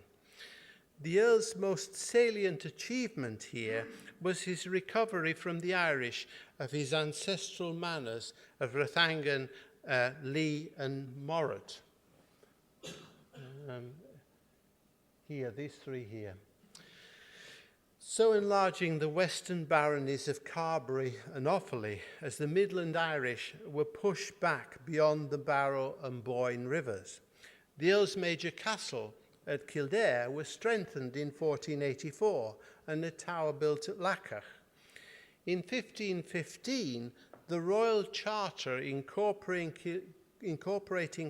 S3: The Earl's most salient achievement here was his recovery from the Irish of his ancestral manors of Rathangan, Lee and Morrat. Here, these three here. So enlarging the western baronies of Carbery and Offaly as the Midland Irish were pushed back beyond the Barrow and Boyne rivers. The Earl's major castle at Kildare was strengthened in 1484 and a tower built at Lacach. In 1515, the Royal Charter incorporating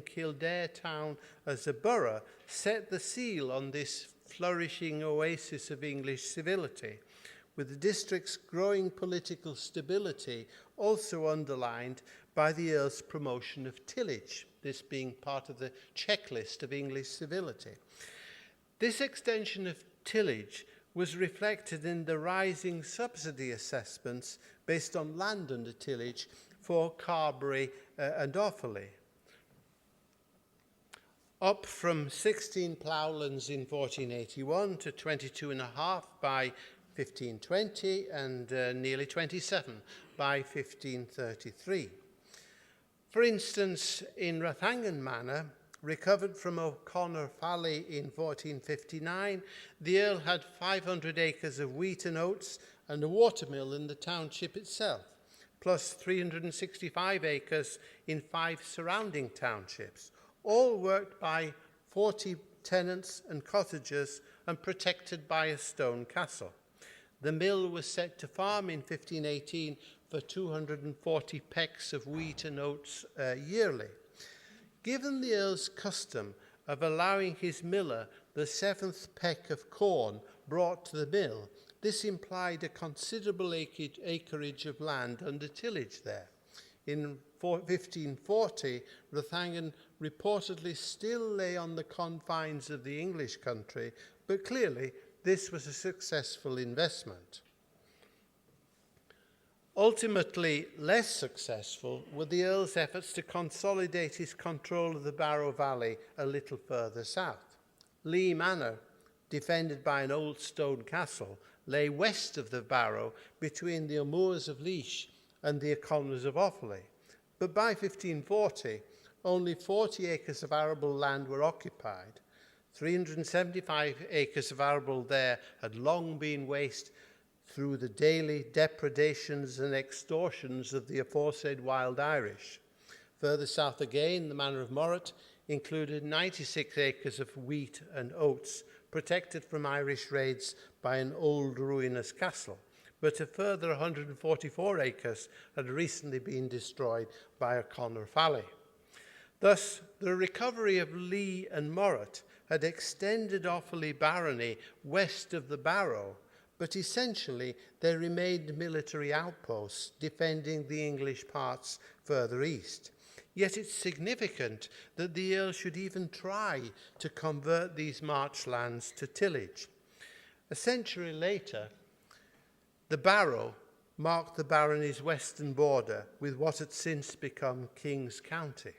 S3: Kildare town as a borough set the seal on this flourishing oasis of English civility, with the district's growing political stability also underlined by the Earl's promotion of tillage, this being part of the checklist of English civility. This extension of tillage was reflected in the rising subsidy assessments based on land under tillage for Carbery and Offaly. Up from 16 ploughlands in 1481 to 22.5 by 1520 and nearly 27 by 1533. For instance, in Rathangan Manor, recovered from O'Connor Valley in 1459, the Earl had 500 acres of wheat and oats and a watermill in the township itself, plus 365 acres in 5 surrounding townships, all worked by 40 tenants and cottagers and protected by a stone castle. The mill was set to farm in 1518 for 240 pecks of wheat and oats yearly. Given the Earl's custom of allowing his miller the 7th peck of corn brought to the mill, this implied a considerable acreage of land under tillage there. In 1540, Rathangan reportedly still lay on the confines of the English country, but clearly this was a successful investment. Ultimately less successful were the Earl's efforts to consolidate his control of the Barrow Valley a little further south. Lee Manor, defended by an old stone castle, lay west of the Barrow between the O'Moores of Laois and the O'Connors of Offaly. But by 1540, only 40 acres of arable land were occupied. 375 acres of arable there had long been waste through the daily depredations and extortions of the aforesaid wild Irish. Further south again, the manor of Morrat, included 96 acres of wheat and oats, protected from Irish raids by an old ruinous castle, but a further 144 acres had recently been destroyed by O'Connor Valley. Thus, the recovery of Lee and Morrat had extended Offaly barony west of the Barrow, but essentially they remained military outposts defending the English parts further east. Yet it's significant that the Earl should even try to convert these marchlands to tillage. A century later, the Barrow marked the barony's western border with what had since become King's County.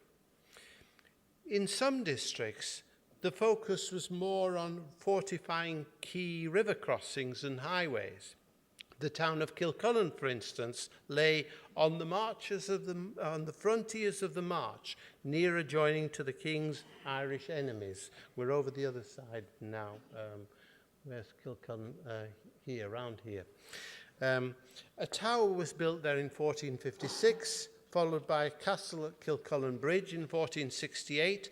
S3: In some districts, the focus was more on fortifying key river crossings and highways. The town of Kilcullen, for instance, lay on the frontiers of the March, near adjoining to the King's Irish enemies. We're over the other side now. Where's Kilcullen? Here, around here. A tower was built there in 1456, followed by a castle at Kilcullen Bridge in 1468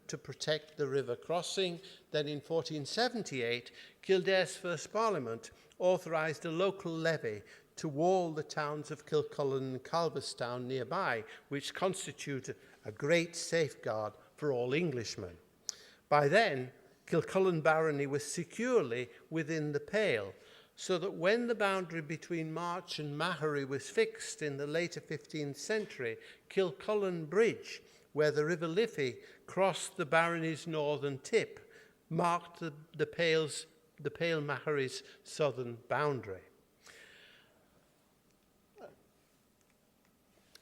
S3: to protect the river crossing. Then in 1478, Kildare's first parliament authorised a local levy to wall the towns of Kilcullen and Calverstown nearby, which constituted a great safeguard for all Englishmen. By then, Kilcullen barony was securely within the Pale, so that when the boundary between March and Mahery was fixed in the later 15th century, Kilcullen Bridge, where the River Liffey crossed the barony's northern tip, marked the Pale Mahery's southern boundary.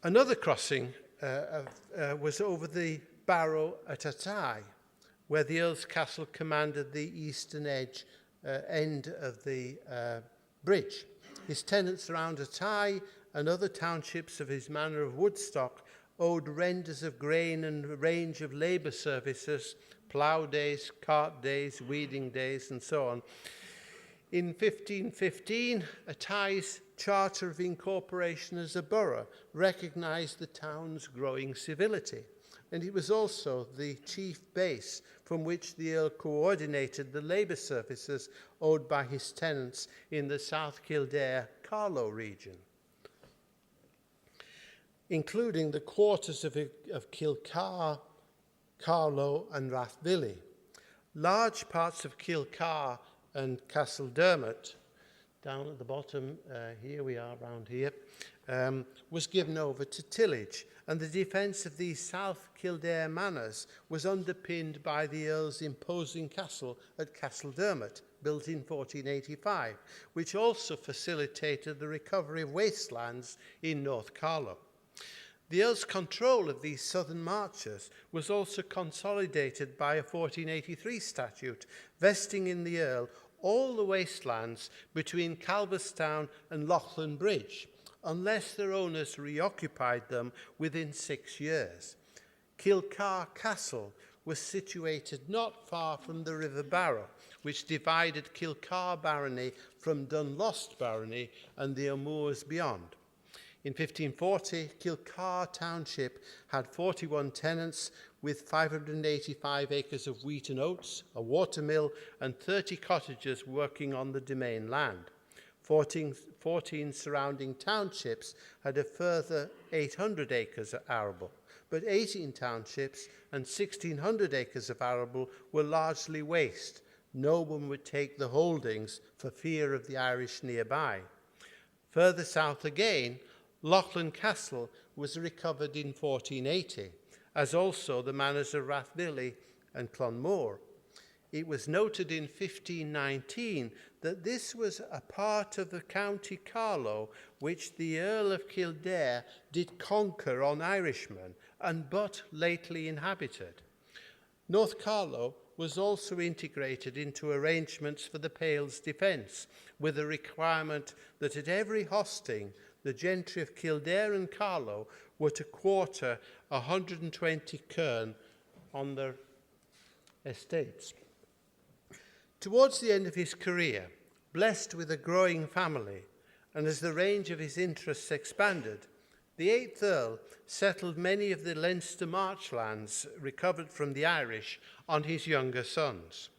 S3: Another crossing was over the Barrow at Athy, where the Earl's castle commanded the eastern end of the bridge. His tenants around Athy and other townships of his manor of Woodstock owed renders of grain and a range of labour services, plough days, cart days, weeding days, and so on. In 1515, Athy's Charter of Incorporation as a borough recognised the town's growing civility, and it was also the chief base from which the Earl coordinated the labour services owed by his tenants in the South Kildare-Carlow region, including the quarters of Kilcar, Carlow and Rathvilly. Large parts of Kilcar and Castledermot, down at the bottom, here we are around here, was given over to tillage, and the defence of these South Kildare manors was underpinned by the Earl's imposing castle at Castledermot, built in 1485, which also facilitated the recovery of wastelands in North Carlow. The Earl's control of these southern marches was also consolidated by a 1483 statute, vesting in the Earl all the wastelands between Calverstown and Loughlin Bridge, unless their owners reoccupied them within 6 years. Kilcar Castle was situated not far from the River Barrow, which divided Kilcar barony from Dunlost barony and the O'Moores beyond. In 1540, Kilcar Township had 41 tenants with 585 acres of wheat and oats, a watermill, and 30 cottagers working on the domain land. 14 surrounding townships had a further 800 acres of arable, but 18 townships and 1,600 acres of arable were largely waste. No one would take the holdings for fear of the Irish nearby. Further south again, Loughlin Castle was recovered in 1480, as also the manors of Rathvilly and Clonmore. It was noted in 1519 that this was a part of the County Carlow which the Earl of Kildare did conquer on Irishmen and but lately inhabited. North Carlow was also integrated into arrangements for the Pale's defence, with a requirement that at every hosting the gentry of Kildare and Carlow were to quarter 120 kern on their estates. Towards the end of his career, blessed with a growing family, and as the range of his interests expanded, The 8th Earl settled many of the Leinster marchlands recovered from the Irish on his younger sons.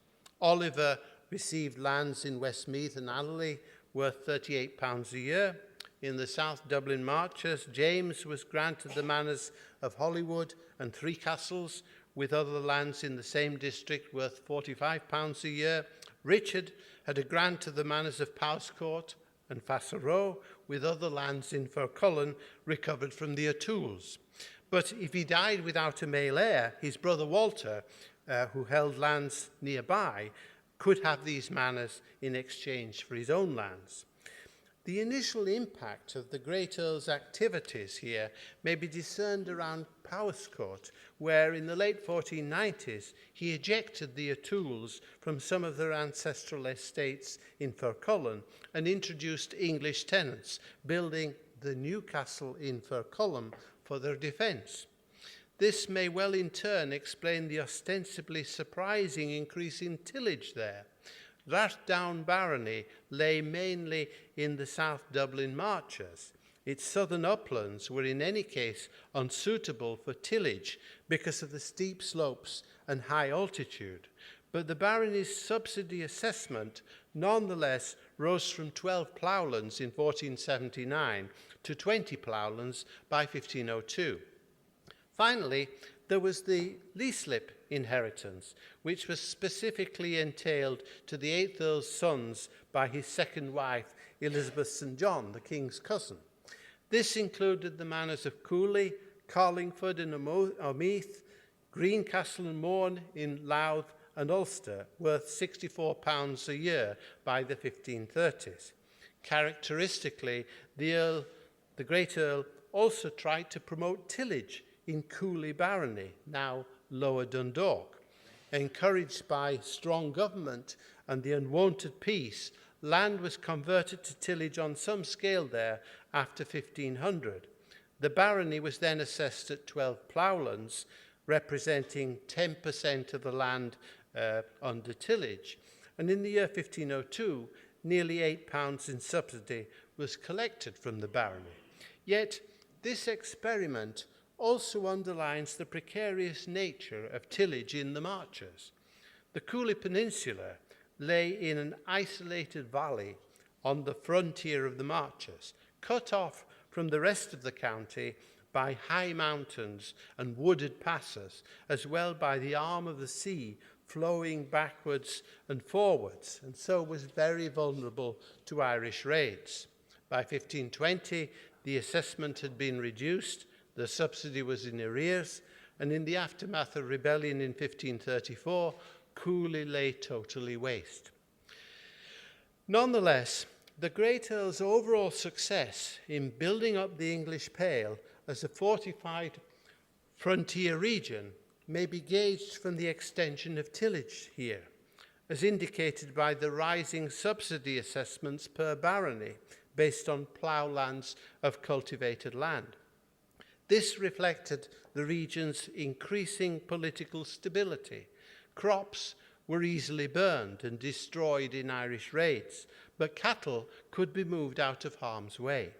S3: Oliver received lands in Westmeath and Alley worth £38 a year. In the South Dublin Marches, James was granted the manors of Hollywood and Three Castles, with other lands in the same district worth £45 a year. Richard had a grant of the manors of Powerscourt and Fasseroe, with other lands in Fercullen recovered from the O'Tooles. But if he died without a male heir, his brother Walter, who held lands nearby, could have these manors in exchange for his own lands. The initial impact of the Great Earl's activities here may be discerned around Powerscourt, where in the late 1490s he ejected the O'Tooles from some of their ancestral estates in Fercullen and introduced English tenants, building the new castle in Fercullen for their defence. This may well in turn explain the ostensibly surprising increase in tillage there. Rathdown barony lay mainly in the South Dublin Marches. Its southern uplands were in any case unsuitable for tillage because of the steep slopes and high altitude. But the barony's subsidy assessment nonetheless rose from 12 ploughlands in 1479 to 20 ploughlands by 1502. Finally, there was the leaseslip inheritance, which was specifically entailed to the 8th Earl's sons by his second wife, Elizabeth St. John, the king's cousin. This included the manors of Cooley, Carlingford in Omeath, Greencastle and Mourne in Louth and Ulster, worth £64 a year by the 1530s. Characteristically, the Great Earl also tried to promote tillage in Cooley barony, now Lower Dundalk. Encouraged by strong government and the unwonted peace, land was converted to tillage on some scale there after 1500. The barony was then assessed at 12 ploughlands, representing 10% of the land under tillage. And in the year 1502, nearly £8 in subsidy was collected from the barony. Yet this experiment also underlines the precarious nature of tillage in the Marches. The Cooley Peninsula lay in an isolated valley on the frontier of the Marches, cut off from the rest of the county by high mountains and wooded passes, as well by the arm of the sea flowing backwards and forwards, and so was very vulnerable to Irish raids. By 1520, the assessment had been reduced, the subsidy was in arrears, and in the aftermath of rebellion in 1534, Cooley lay totally waste. Nonetheless, the Great Earl's overall success in building up the English Pale as a fortified frontier region may be gauged from the extension of tillage here, as indicated by the rising subsidy assessments per barony based on ploughlands of cultivated land. This reflected the region's increasing political stability. Crops were easily burned and destroyed in Irish raids, but cattle could be moved out of harm's way.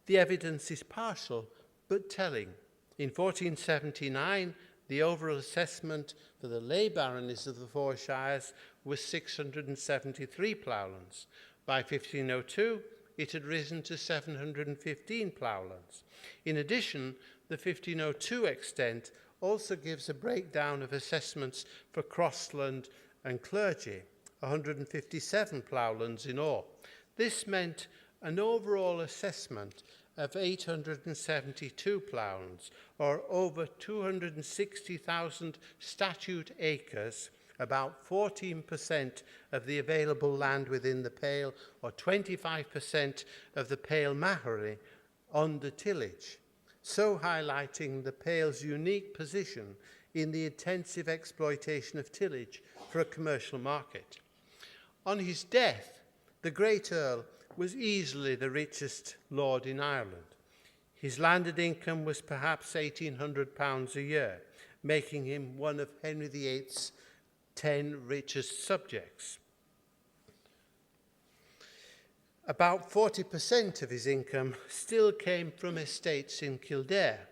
S3: The evidence is partial, but telling. In 1479, the overall assessment for the lay baronies of the Four Shires was 673 ploughlands. By 1502, it had risen to 715 ploughlands. In addition, the 1502 extent also gives a breakdown of assessments for crossland and clergy, 157 ploughlands in all. This meant an overall assessment of 872 ploughlands, or over 260,000 statute acres, about 14% of the available land within the Pale, or 25% of the Pale Mahari under tillage, so highlighting the Pale's unique position in the intensive exploitation of tillage for a commercial market. On his death, the Great Earl was easily the richest lord in Ireland. His landed income was perhaps £1,800 a year, making him one of Henry VIII's 10 richest subjects. About 40% of his income still came from estates in Kildare.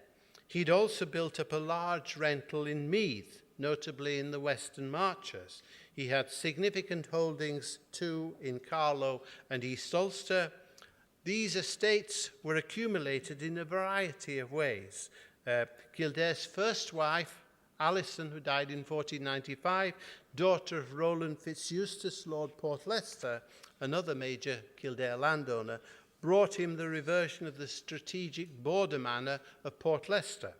S3: He'd also built up a large rental in Meath, notably in the Western Marches. He had significant holdings too in Carlow and East Ulster. These estates were accumulated in a variety of ways. Kildare's first wife, Alison, who died in 1495, daughter of Roland Fitzeustace, Lord Portlester, another major Kildare landowner, brought him the reversion of the strategic border manor of Portlester.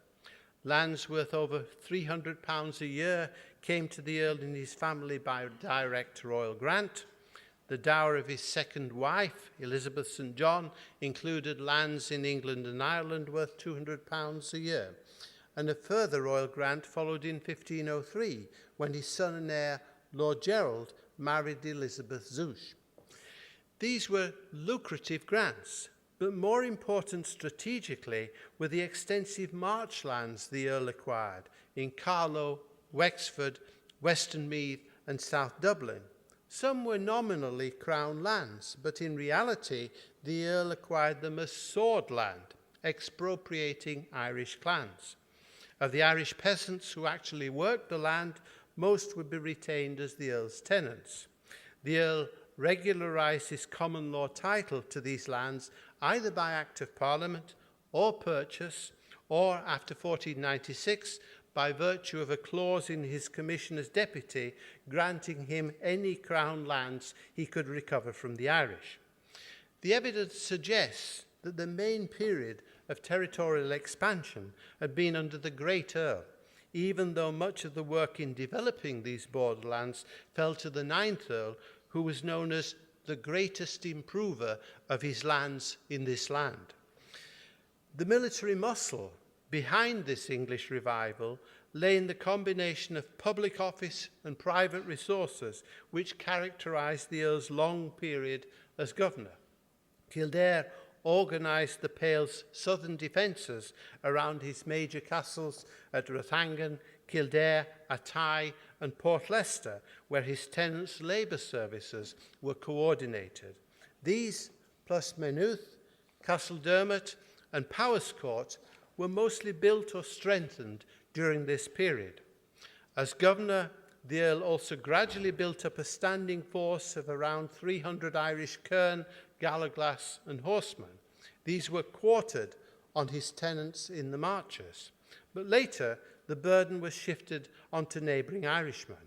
S3: Lands worth over £300 a year came to the Earl and his family by direct royal grant. The dower of his second wife, Elizabeth St. John, included lands in England and Ireland worth £200 a year. And a further royal grant followed in 1503, when his son and heir, Lord Gerald, married Elizabeth Zouche. These were lucrative grants, but more important strategically were the extensive marchlands the Earl acquired in Carlow, Wexford, Western Meath and South Dublin. Some were nominally crown lands, but in reality the Earl acquired them as sword land, expropriating Irish clans. Of the Irish peasants who actually worked the land, most would be retained as the Earl's tenants. The Earl regularised his common law title to these lands either by Act of Parliament or purchase, or after 1496 by virtue of a clause in his commissioner's deputy granting him any crown lands he could recover from the Irish. The evidence suggests that the main period of territorial expansion had been under the Great Earl, even though much of the work in developing these borderlands fell to the Ninth Earl, who was known as the greatest improver of his lands in this land. The military muscle behind this English revival lay in the combination of public office and private resources which characterised the Earl's long period as governor. Kildare organised the Pale's southern defences around his major castles at Rathangan, Kildare, Athy and Portlester, where his tenants' labour services were coordinated. These, plus Maynooth, Castledermot and Powerscourt, were mostly built or strengthened during this period. As governor, the Earl also gradually built up a standing force of around 300 Irish kern, gallaglass and horsemen. These were quartered on his tenants in the marches, but later the burden was shifted onto neighbouring Irishmen.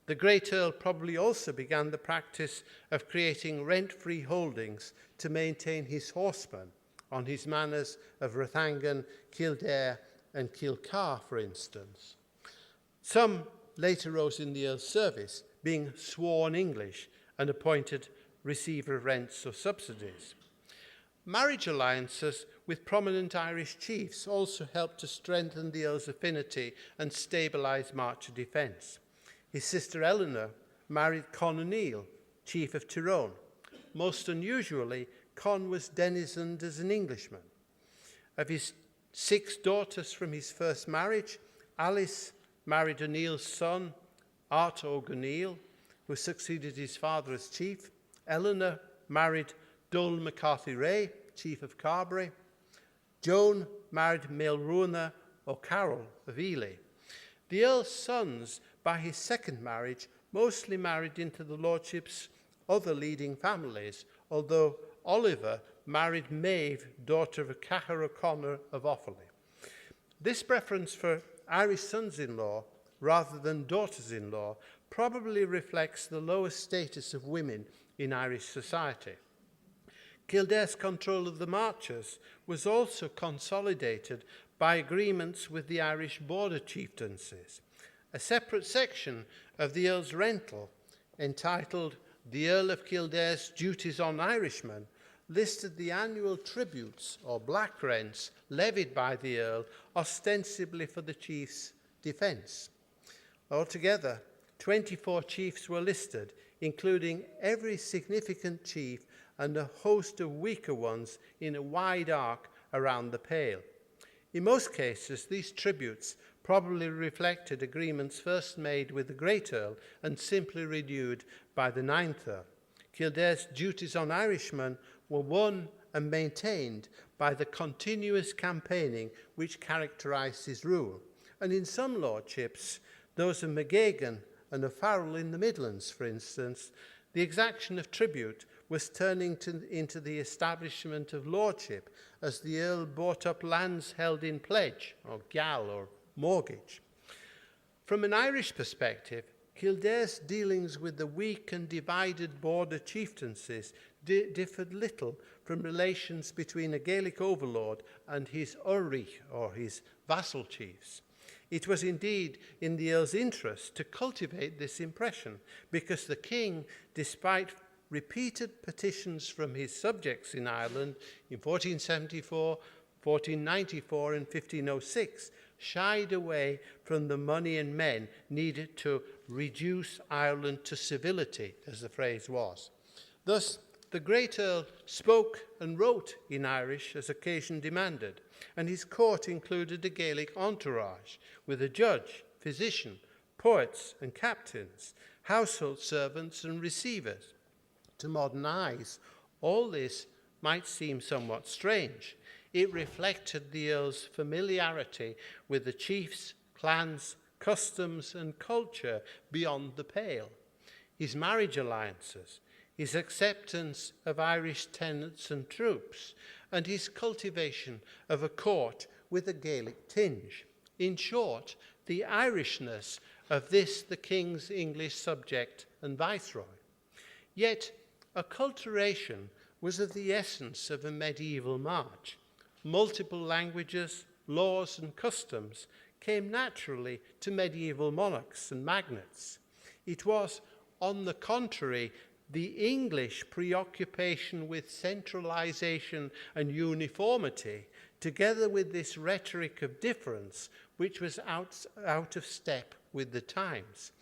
S3: The Great Earl probably also began the practice of creating rent-free holdings to maintain his horsemen on his manors of Rathangan, Kildare and Kilcar, for instance. Some later rose in the Earl's service, being sworn English and appointed receiver of rents or subsidies. Marriage alliances with prominent Irish chiefs also helped to strengthen the Earl's affinity and stabilise Marcher defence. His sister Eleanor married Con O'Neill, chief of Tyrone. Most unusually, Con was denizened as an Englishman. Of his 6 daughters from his first marriage, Alice married O'Neill's son, Art O'Neil, who succeeded his father as chief. Eleanor married Dol McCarthy Ray, chief of Carbery. Joan married Maelruana O'Carroll of Ely. The Earl's sons, by his second marriage, mostly married into the lordship's other leading families, although Oliver married Maeve, daughter of Cahir O'Connor of Offaly. This preference for Irish sons-in-law rather than daughters-in-law probably reflects the lower status of women in Irish society. Kildare's control of the marches was also consolidated by agreements with the Irish border chieftaincies. A separate section of the Earl's rental, entitled The Earl of Kildare's Duties on Irishmen, listed the annual tributes or black rents levied by the Earl ostensibly for the chief's defence. Altogether, 24 chiefs were listed, including every significant chief and a host of weaker ones in a wide arc around the Pale. In most cases, these tributes probably reflected agreements first made with the Great Earl and simply renewed by the Ninth Earl. Kildare's duties on Irishmen were won and maintained by the continuous campaigning which characterised his rule. And in some lordships, those of McGeoghegan and O'Farrell in the Midlands, for instance, the exaction of tribute was turning into the establishment of lordship as the Earl bought up lands held in pledge, or gall, or mortgage. From an Irish perspective, Kildare's dealings with the weak and divided border chieftaincies differed little from relations between a Gaelic overlord and his Urri, or his vassal chiefs. It was indeed in the Earl's interest to cultivate this impression, because the king, despite repeated petitions from his subjects in Ireland in 1474, 1494 and 1506, shied away from the money and men needed to reduce Ireland to civility, as the phrase was. Thus, the Great Earl spoke and wrote in Irish as occasion demanded, and his court included a Gaelic entourage with a judge, physician, poets and captains, household servants and receivers. To modern eyes, all this might seem somewhat strange. It reflected the Earl's familiarity with the chiefs, clans, customs and culture beyond the Pale, his marriage alliances, his acceptance of Irish tenants and troops, and his cultivation of a court with a Gaelic tinge. In short, the Irishness of this, the king's English subject and viceroy. Yet, acculturation was of the essence of a medieval march. Multiple languages, laws and customs came naturally to medieval monarchs and magnates. It was, on the contrary, the English preoccupation with centralization and uniformity, together with this rhetoric of difference, which was out of step with the times.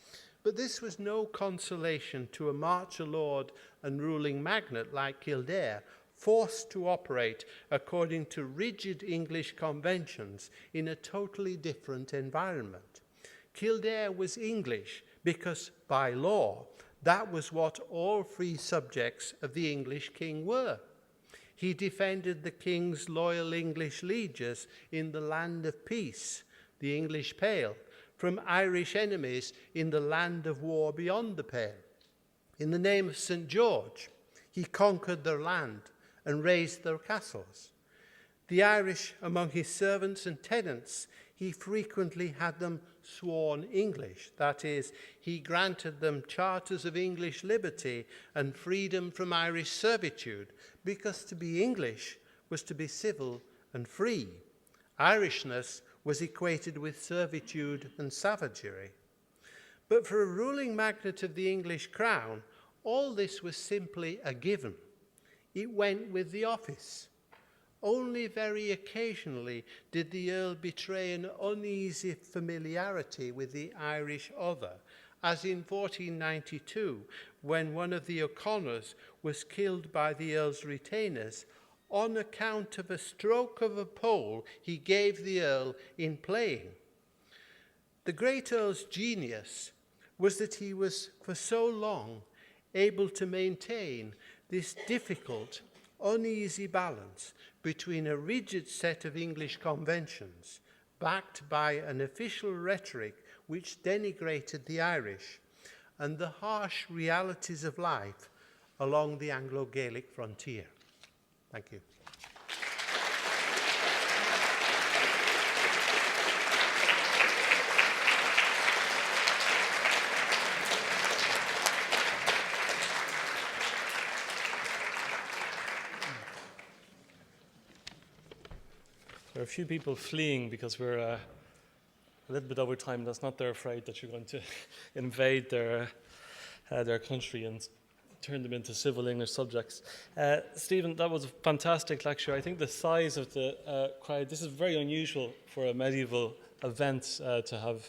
S3: But this was no consolation to a marcher lord and ruling magnate like Kildare, forced to operate according to rigid English conventions in a totally different environment. Kildare was English because, by law, that was what all free subjects of the English king were. He defended the king's loyal English lieges in the land of peace, the English Pale, from Irish enemies in the land of war beyond the Pale. In the name of St. George, he conquered their land and raised their castles. The Irish, among his servants and tenants, he frequently had them sworn English. That is, he granted them charters of English liberty and freedom from Irish servitude, because to be English was to be civil and free. Irishness was equated with servitude and savagery. But for a ruling magnate of the English crown, all this was simply a given. It went with the office. Only very occasionally did the Earl betray an uneasy familiarity with the Irish other, as in 1492, when one of the O'Connors was killed by the Earl's retainers on account of a stroke of a pole he gave the Earl in playing. The Great Earl's genius was that he was for so long able to maintain this difficult, uneasy balance between a rigid set of English conventions backed by an official rhetoric which denigrated the Irish and the harsh realities of life along the Anglo-Gaelic frontier. Thank you.
S4: There are a few people fleeing because we're a little bit over time. That's not they're afraid that you're going to invade their country and turn them into civil English subjects. Stephen, that was a fantastic lecture. I think the size of the crowd, this is very unusual for a medieval event to have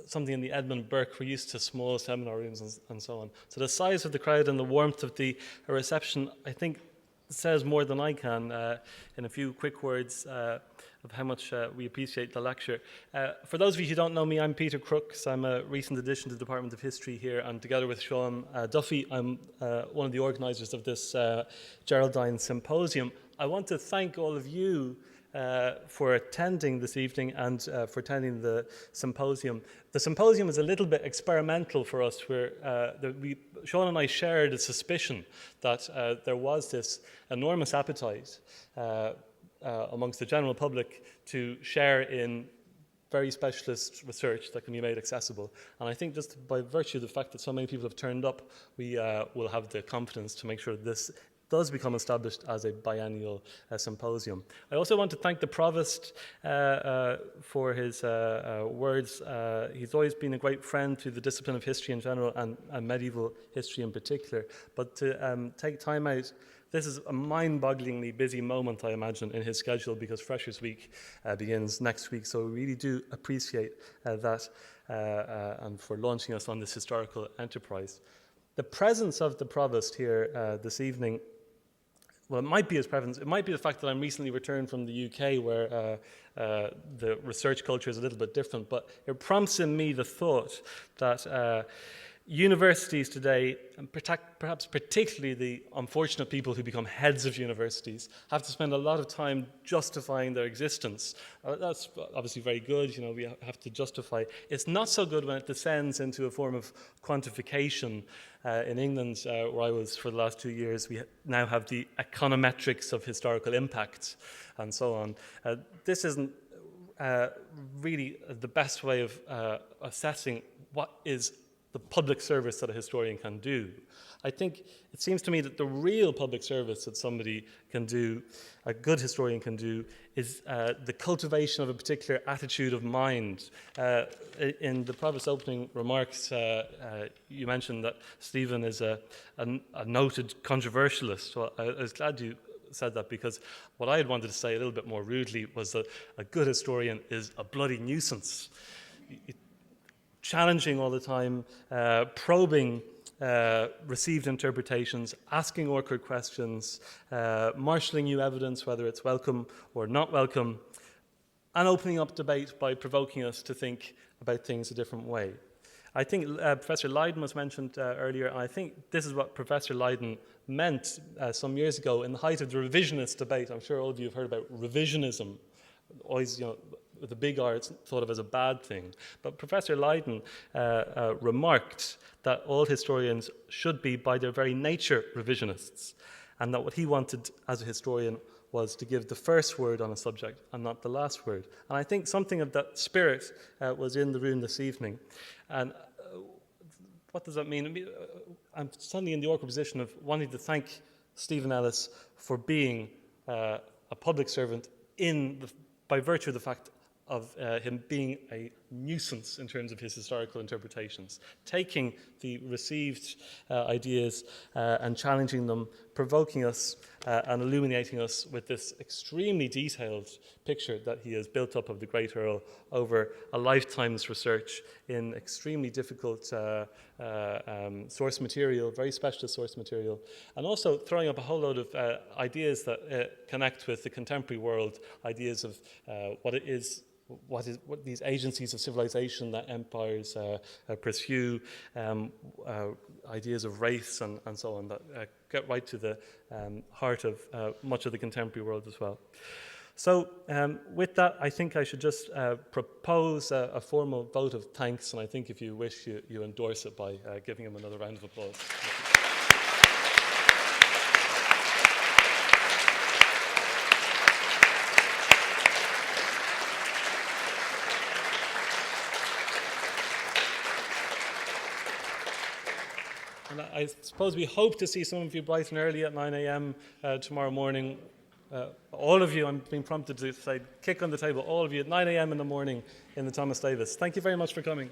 S4: something in the Edmund Burke. We're used to small seminar rooms and so on. So the size of the crowd and the warmth of the reception, I think, says more than I can in a few quick words of how much we appreciate the lecture. For those of you who don't know me, I'm Peter Crooks. I'm a recent addition to the Department of History here, and together with Seán Duffy, I'm one of the organisers of this Geraldine Symposium. I want to thank all of you for attending this evening and for attending the symposium. The symposium is a little bit experimental for us, where Seán and I shared a suspicion that there was this enormous appetite amongst the general public to share in very specialist research that can be made accessible. And I think just by virtue of the fact that so many people have turned up, we will have the confidence to make sure this does become established as a biennial symposium. I also want to thank the Provost for his words. He's always been a great friend to the discipline of history in general and medieval history in particular. But to take time out, this is a mind-bogglingly busy moment, I imagine, in his schedule, because Freshers' Week begins next week. So we really do appreciate that and for launching us on this historical enterprise. The presence of the Provost here this evening, well, it might be his presence. It might be the fact that I'm recently returned from the UK, where the research culture is a little bit different, but it prompts in me the thought that universities today, and perhaps particularly the unfortunate people who become heads of universities, have to spend a lot of time justifying their existence. That's obviously very good, we have to justify. It's not so good when it descends into a form of quantification. In England, where I was for the last 2 years, we now have the econometrics of historical impact and so on. This isn't really the best way of assessing what is the public service that a historian can do. I think it seems to me that the real public service that somebody can do, a good historian can do, is the cultivation of a particular attitude of mind. In the Provost's opening remarks, you mentioned that Stephen is a noted controversialist. Well, I was glad you said that, because what I had wanted to say a little bit more rudely was that a good historian is a bloody nuisance. Challenging all the time, probing received interpretations, asking awkward questions, marshalling new evidence, whether it's welcome or not welcome, and opening up debate by provoking us to think about things a different way. I think Professor Lydon was mentioned earlier, and I think this is what Professor Lydon meant some years ago in the height of the revisionist debate. I'm sure all of you have heard about revisionism. Always, with a big R, it's thought of as a bad thing. But Professor Lydon remarked that all historians should be, by their very nature, revisionists, and that what he wanted as a historian was to give the first word on a subject and not the last word. And I think something of that spirit was in the room this evening. And what does that mean? I'm suddenly in the awkward position of wanting to thank Steven Ellis for being a public servant by virtue of the fact of him being a nuisance in terms of his historical interpretations, taking the received ideas and challenging them, provoking us and illuminating us with this extremely detailed picture that he has built up of the Great Earl over a lifetime's research in extremely difficult source material, very specialist source material, and also throwing up a whole load of ideas that connect with the contemporary world, ideas of what these agencies of civilization that empires pursue, ideas of race and so on, that get right to the heart of much of the contemporary world as well. So with that, I think I should just propose a formal vote of thanks, and I think if you wish, you endorse it by giving him another round of applause. And I suppose we hope to see some of you bright and early at 9 a.m. Tomorrow morning. All of you, I'm being prompted to say, kick on the table, all of you at 9 a.m. in the morning in the Thomas Davis. Thank you very much for coming.